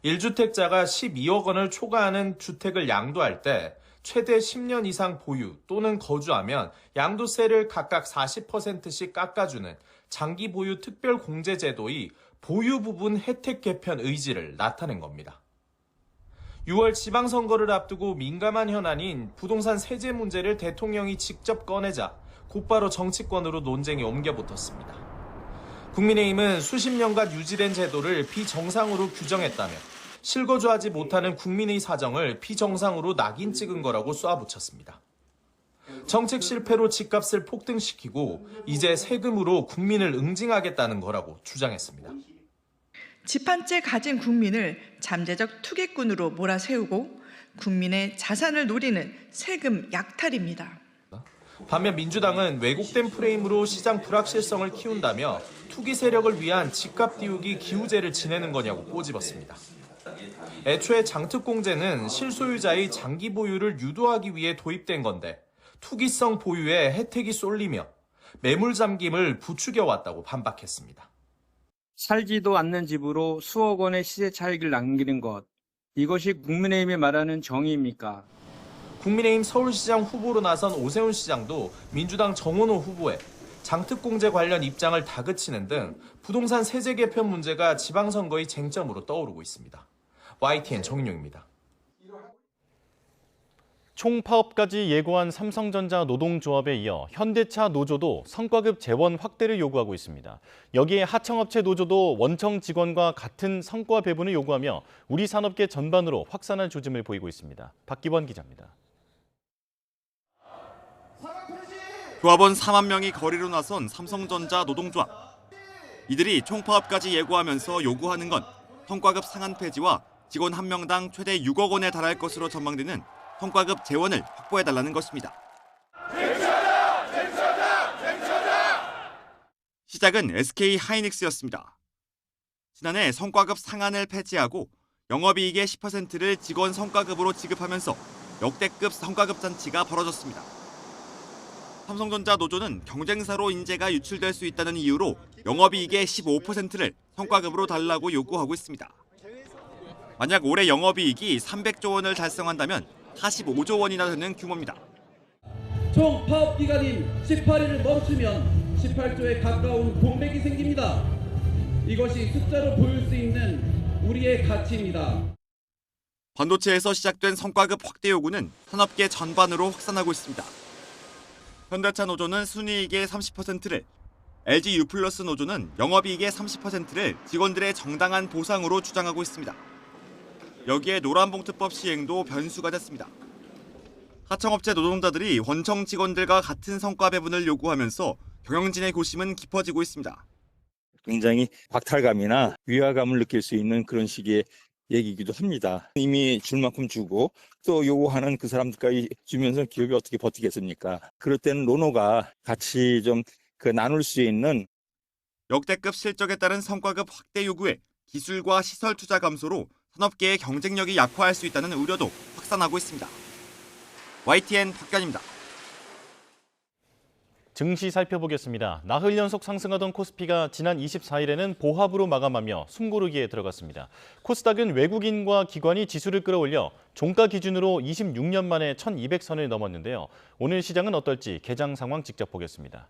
1주택자가 12억 원을 초과하는 주택을 양도할 때 최대 10년 이상 보유 또는 거주하면 양도세를 각각 40%씩 깎아주는 장기 보유 특별 공제 제도의 보유 부분 혜택 개편 의지를 나타낸 겁니다. 6월 지방선거를 앞두고 민감한 현안인 부동산 세제 문제를 대통령이 직접 꺼내자 곧바로 정치권으로 논쟁이 옮겨붙었습니다. 국민의힘은 수십 년간 유지된 제도를 비정상으로 규정했다며 실거주하지 못하는 국민의 사정을 비정상으로 낙인 찍은 거라고 쏘아붙였습니다. 정책 실패로 집값을 폭등시키고 이제 세금으로 국민을 응징하겠다는 거라고 주장했습니다. 집 한 채 가진 국민을 잠재적 투기꾼으로 몰아세우고 국민의 자산을 노리는 세금 약탈입니다. 반면 민주당은 왜곡된 프레임으로 시장 불확실성을 키운다며 투기 세력을 위한 집값 띄우기 기우제를 지내는 거냐고 꼬집었습니다. 애초에 장특공제는 실소유자의 장기 보유를 유도하기 위해 도입된 건데 투기성 보유에 혜택이 쏠리며 매물 잠김을 부추겨왔다고 반박했습니다. 살지도 않는 집으로 수억 원의 시세 차익을 남기는 것, 이것이 국민의힘이 말하는 정의입니까? 국민의힘 서울시장 후보로 나선 오세훈 시장도 민주당 정원호 후보에 장특공제 관련 입장을 다그치는 등 부동산 세제 개편 문제가 지방선거의 쟁점으로 떠오르고 있습니다. YTN 정인용입니다. 총파업까지 예고한 삼성전자 노동조합에 이어 현대차 노조도 성과급 재원 확대를 요구하고 있습니다. 여기에 하청업체 노조도 원청 직원과 같은 성과 배분을 요구하며 우리 산업계 전반으로 확산할 조짐을 보이고 있습니다. 박기원 기자입니다. 조합원 4만 명이 거리로 나선 삼성전자 노동조합. 이들이 총파업까지 예고하면서 요구하는 건 성과급 상한 폐지와 직원 한 명당 최대 6억 원에 달할 것으로 전망되는 성과급 재원을 확보해달라는 것입니다. 시작은 SK 하이닉스였습니다. 지난해 성과급 상한을 폐지하고 영업이익의 10%를 직원 성과급으로 지급하면서 역대급 성과급 잔치가 벌어졌습니다. 삼성전자 노조는 경쟁사로 인재가 유출될 수 있다는 이유로 영업이익의 15%를 성과급으로 달라고 요구하고 있습니다. 만약 올해 영업이익이 300조 원을 달성한다면 45조 원이나 되는 규모입니다. 총 파업 기간인 18일을 멈추면 18조에 가까운 공백이 생깁니다. 이것이 숫자로 보일 수 있는 우리의 가치입니다. 반도체에서 시작된 성과급 확대 요구는 산업계 전반으로 확산하고 있습니다. 현대차 노조는 순이익의 30%를, LG U+ 노조는 영업이익의 30%를 직원들의 정당한 보상으로 주장하고 있습니다. 여기에 노란봉투법 시행도 변수가 됐습니다. 하청업체 노동자들이 원청 직원들과 같은 성과 배분을 요구하면서 경영진의 고심은 깊어지고 있습니다. 굉장히 박탈감이나 위화감을 느낄 수 있는 그런 식의 얘기이기도 합니다. 이미 줄 만큼 주고 또 요구하는 그 사람들까지 주면서 기업이 어떻게 버티겠습니까? 그럴 때는 노노가 같이 좀 나눌 수 있는 역대급 실적에 따른 성과급 확대 요구에 기술과 시설 투자 감소로 산업계의 경쟁력이 약화할 수 있다는 우려도 확산하고 있습니다. YTN 박견입니다. 증시 살펴보겠습니다. 나흘 연속 상승하던 코스피가 지난 24일에는 보합으로 마감하며 숨고르기에 들어갔습니다. 코스닥은 외국인과 기관이 지수를 끌어올려 종가 기준으로 26년 만에 1200선을 넘었는데요. 오늘 시장은 어떨지 개장 상황 직접 보겠습니다.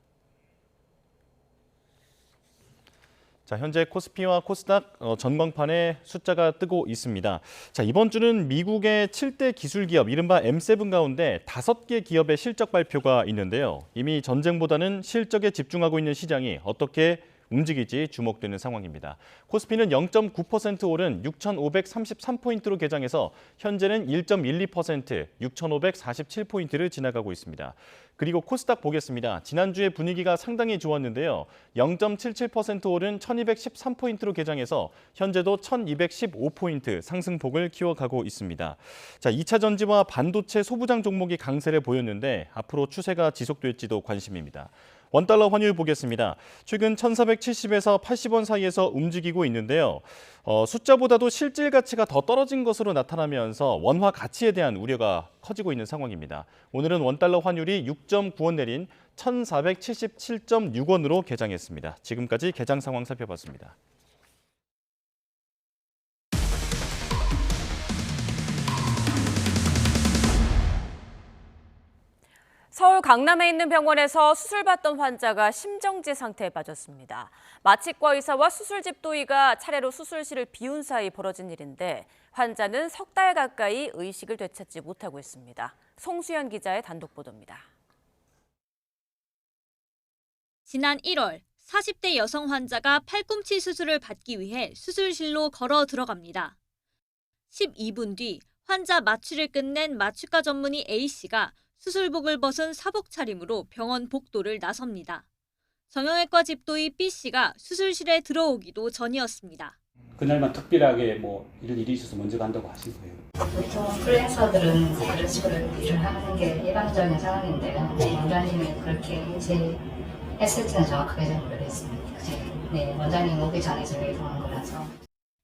자, 현재 코스피와 코스닥 전광판에 숫자가 뜨고 있습니다. 자, 이번 주는 미국의 7대 기술 기업, 이른바 M7 가운데 5개 기업의 실적 발표가 있는데요. 이미 전쟁보다는 실적에 집중하고 있는 시장이 어떻게 움직일지 주목되는 상황입니다. 코스피는 0.9% 오른 6,533포인트로 개장해서 현재는 1.12%, 6,547포인트를 지나가고 있습니다. 그리고 코스닥 보겠습니다. 지난주에 분위기가 상당히 좋았는데요. 0.77% 오른 1,213포인트로 개장해서 현재도 1,215포인트 상승폭을 키워가고 있습니다. 자, 2차 전지와 반도체 소부장 종목이 강세를 보였는데 앞으로 추세가 지속될지도 관심입니다. 원달러 환율 보겠습니다. 최근 1,470에서 80원 사이에서 움직이고 있는데요. 숫자보다도 실질 가치가 더 떨어진 것으로 나타나면서 원화 가치에 대한 우려가 커지고 있는 상황입니다. 오늘은 원달러 환율이 6.9원 내린 1,477.6원으로 개장했습니다. 지금까지 개장 상황 살펴봤습니다. 서울 강남에 있는 병원에서 수술받던 환자가 심정지 상태에 빠졌습니다. 마취과 의사와 수술 집도의가 차례로 수술실을 비운 사이 벌어진 일인데 환자는 석 달 가까이 의식을 되찾지 못하고 있습니다. 송수연 기자의 단독 보도입니다. 지난 1월 40대 여성 환자가 팔꿈치 수술을 받기 위해 수술실로 걸어 들어갑니다. 12분 뒤 환자 마취를 끝낸 마취과 전문의 A씨가 수술복을 벗은 사복 차림으로 병원 복도를 나섭니다. 정형외과 집도의 B씨가 수술실에 들어오기도 전이었습니다. 그날만 특별하게 일이 있어서 먼저 간다고 하신 거예요? 보통 프리랜서들은 그런 식으로 일을 하는 게 일반적인 상황인데요. 원장님이 그렇게 했을지는 정확하게 잘 모르겠습니다. 원장님 오기 전에 저희가 이동한 거라서.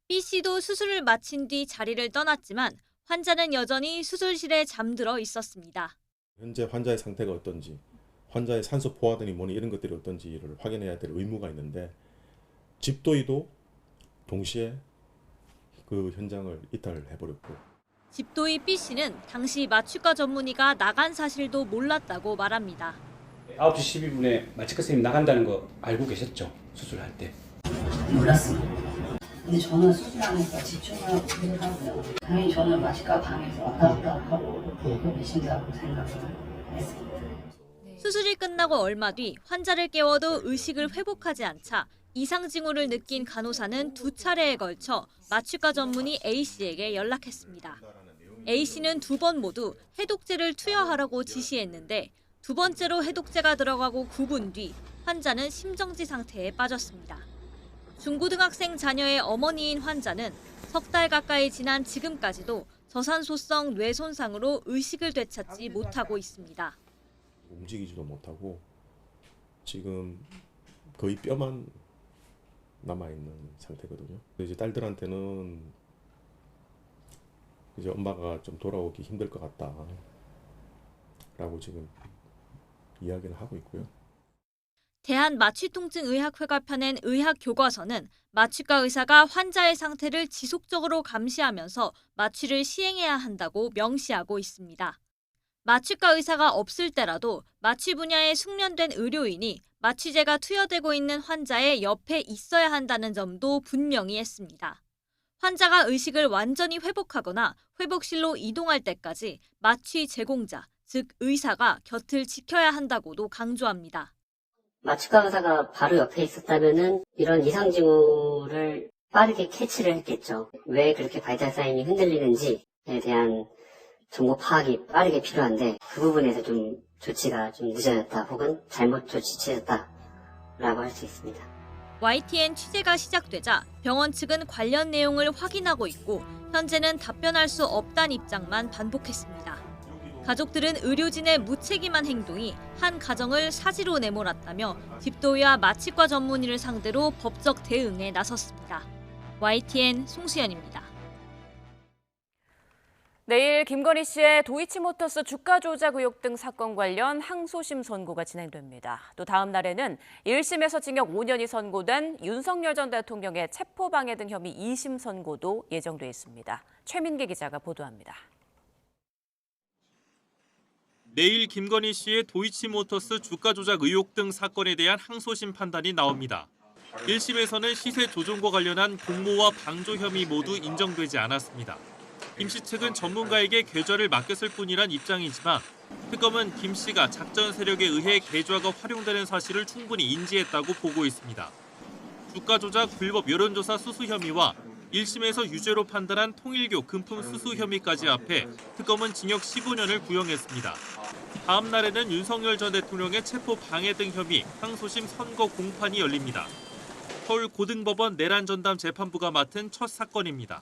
B씨도 수술을 마친 뒤 자리를 떠났지만 환자는 여전히 수술실에 잠들어 있었습니다. 현재 환자의 상태가 어떤지, 환자의 산소 포화등이 뭐니 이런 것들이 어떤지를 확인해야 될 의무가 있는데 집도의도 동시에 그 현장을 이탈해버렸고. 집도의 B씨는 당시 마취과 전문의가 나간 사실도 몰랐다고 말합니다. 9시 12분에 마취과 선생님 나간다는 거 알고 계셨죠? 수술할 때? 몰랐습니다. 근데 저는 수술하니까 집중하고 일을 하고요. 당연히 저는 마취과 방에서 왔다 갔다 하고 보고 계신다고 생각을 했습니다. 수술이 끝나고 얼마 뒤 환자를 깨워도 의식을 회복하지 않자 이상 징후를 느낀 간호사는 2차례에 걸쳐 마취과 전문의 A씨에게 연락했습니다. A씨는 2번 모두 해독제를 투여하라고 지시했는데 2번째로 해독제가 들어가고 9분 뒤 환자는 심정지 상태에 빠졌습니다. 중고등학생 자녀의 어머니인 환자는 석 달 가까이 지난 지금까지도 저산소성 뇌 손상으로 의식을 되찾지 못하고 있습니다. 움직이지도 못하고 지금 거의 뼈만 남아있는 상태거든요. 이제 딸들한테는 이제 엄마가 좀 돌아오기 힘들 것 같다라고 지금 이야기를 하고 있고요. 대한마취통증의학회가 펴낸 의학교과서는 마취과 의사가 환자의 상태를 지속적으로 감시하면서 마취를 시행해야 한다고 명시하고 있습니다. 마취과 의사가 없을 때라도 마취 분야에 숙련된 의료인이 마취제가 투여되고 있는 환자의 옆에 있어야 한다는 점도 분명히 했습니다. 환자가 의식을 완전히 회복하거나 회복실로 이동할 때까지 마취 제공자, 즉 의사가 곁을 지켜야 한다고도 강조합니다. 마취과 의사가 바로 옆에 있었다면은 이런 이상 징후를 빠르게 캐치를 했겠죠. 왜 그렇게 바이탈 사인이 흔들리는지에 대한 정보 파악이 빠르게 필요한데 그 부분에서 좀 조치가 좀 늦어졌다 혹은 잘못 조치 취했다라고 할 수 있습니다. YTN 취재가 시작되자 병원 측은 관련 내용을 확인하고 있고 현재는 답변할 수 없다는 입장만 반복했습니다. 가족들은 의료진의 무책임한 행동이 한 가정을 사지로 내몰았다며 집도의와 마취과 전문의를 상대로 법적 대응에 나섰습니다. YTN 송수연입니다. 내일 김건희 씨의 도이치모터스 주가 조작 의혹 등 사건 관련 항소심 선고가 진행됩니다. 또 다음 날에는 1심에서 징역 5년이 선고된 윤석열 전 대통령의 체포방해 등 혐의 2심 선고도 예정돼 있습니다. 최민기 기자가 보도합니다. 내일 김건희 씨의 도이치모터스 주가 조작 의혹 등 사건에 대한 항소심 판단이 나옵니다. 1심에서는 시세 조종과 관련한 공모와 방조 혐의 모두 인정되지 않았습니다. 김 씨 측은 전문가에게 계좌를 맡겼을 뿐이란 입장이지만 특검은 김 씨가 작전 세력에 의해 계좌가 활용되는 사실을 충분히 인지했다고 보고 있습니다. 주가 조작 불법 여론조사 수수 혐의와 1심에서 유죄로 판단한 통일교 금품 수수 혐의까지 합해 특검은 징역 15년을 구형했습니다. 다음 날에는 윤석열 전 대통령의 체포 방해 등 혐의 항소심 선고 공판이 열립니다. 서울 고등법원 내란 전담 재판부가 맡은 첫 사건입니다.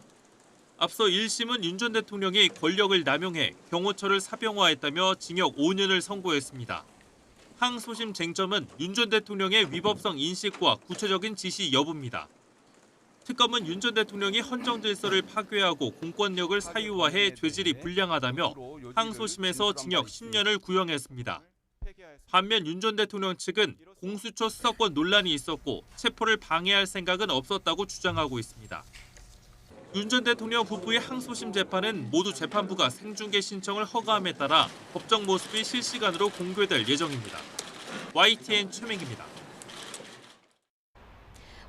앞서 1심은 윤 전 대통령이 권력을 남용해 경호처를 사병화했다며 징역 5년을 선고했습니다. 항소심 쟁점은 윤 전 대통령의 위법성 인식과 구체적인 지시 여부입니다. 특검은 윤 전 대통령이 헌정 질서를 파괴하고 공권력을 사유화해 죄질이 불량하다며 항소심에서 징역 10년을 구형했습니다. 반면 윤 전 대통령 측은 공수처 수사권 논란이 있었고 체포를 방해할 생각은 없었다고 주장하고 있습니다. 윤 전 대통령 부부의 항소심 재판은 모두 재판부가 생중계 신청을 허가함에 따라 법정 모습이 실시간으로 공개될 예정입니다. YTN 최민기입니다.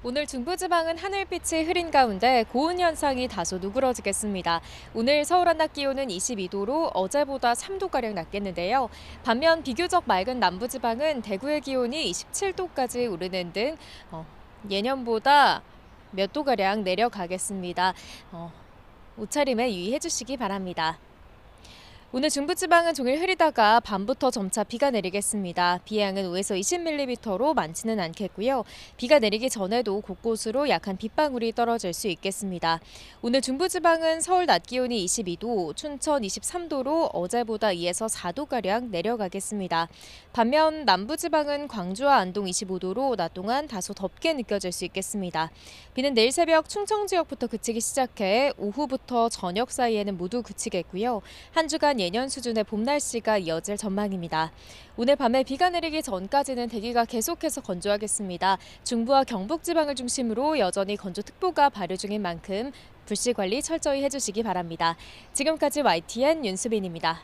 오늘 중부지방은 하늘빛이 흐린 가운데 고온 현상이 다소 누그러지겠습니다. 오늘 서울 한낮 기온은 22도로 어제보다 3도가량 낮겠는데요. 반면 비교적 맑은 남부지방은 대구의 기온이 27도까지 오르는 등 예년보다 몇 도가량 내려가겠습니다. 옷차림에 유의해 주시기 바랍니다. 오늘 중부지방은 종일 흐리다가 밤부터 점차 비가 내리겠습니다. 비의 양은 5에서 20mm로 많지는 않겠고요. 비가 내리기 전에도 곳곳으로 약한 빗방울이 떨어질 수 있겠습니다. 오늘 중부지방은 서울 낮 기온이 22도, 춘천 23도로 어제보다 2에서 4도가량 내려가겠습니다. 반면 남부지방은 광주와 안동 25도로 낮 동안 다소 덥게 느껴질 수 있겠습니다. 비는 내일 새벽 충청 지역부터 그치기 시작해 오후부터 저녁 사이에는 모두 그치겠고요. 한 주간 예년 수준의 봄 날씨가 이어질 전망입니다. 오늘 밤에 비가 내리기 전까지는 대기가 계속해서 건조하겠습니다. 중부와 경북 지방을 중심으로 여전히 건조특보가 발효 중인 만큼 불씨 관리 철저히 해주시기 바랍니다. 지금까지 YTN 윤수빈입니다.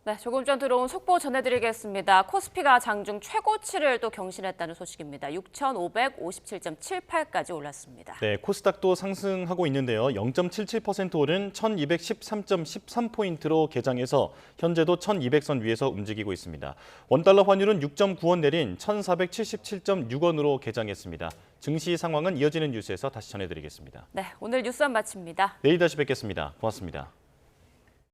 네, 조금 전 들어온 속보 전해드리겠습니다. 코스피가 장중 최고치를 또 경신했다는 소식입니다. 6,557.78까지 올랐습니다. 네, 코스닥도 상승하고 있는데요. 0.77% 오른 1,213.13포인트로 개장해서 현재도 1,200선 위에서 움직이고 있습니다. 원달러 환율은 6.9원 내린 1,477.6원으로 개장했습니다. 증시 상황은 이어지는 뉴스에서 다시 전해드리겠습니다. 네, 오늘 뉴스원 마칩니다. 내일 다시 뵙겠습니다. 고맙습니다.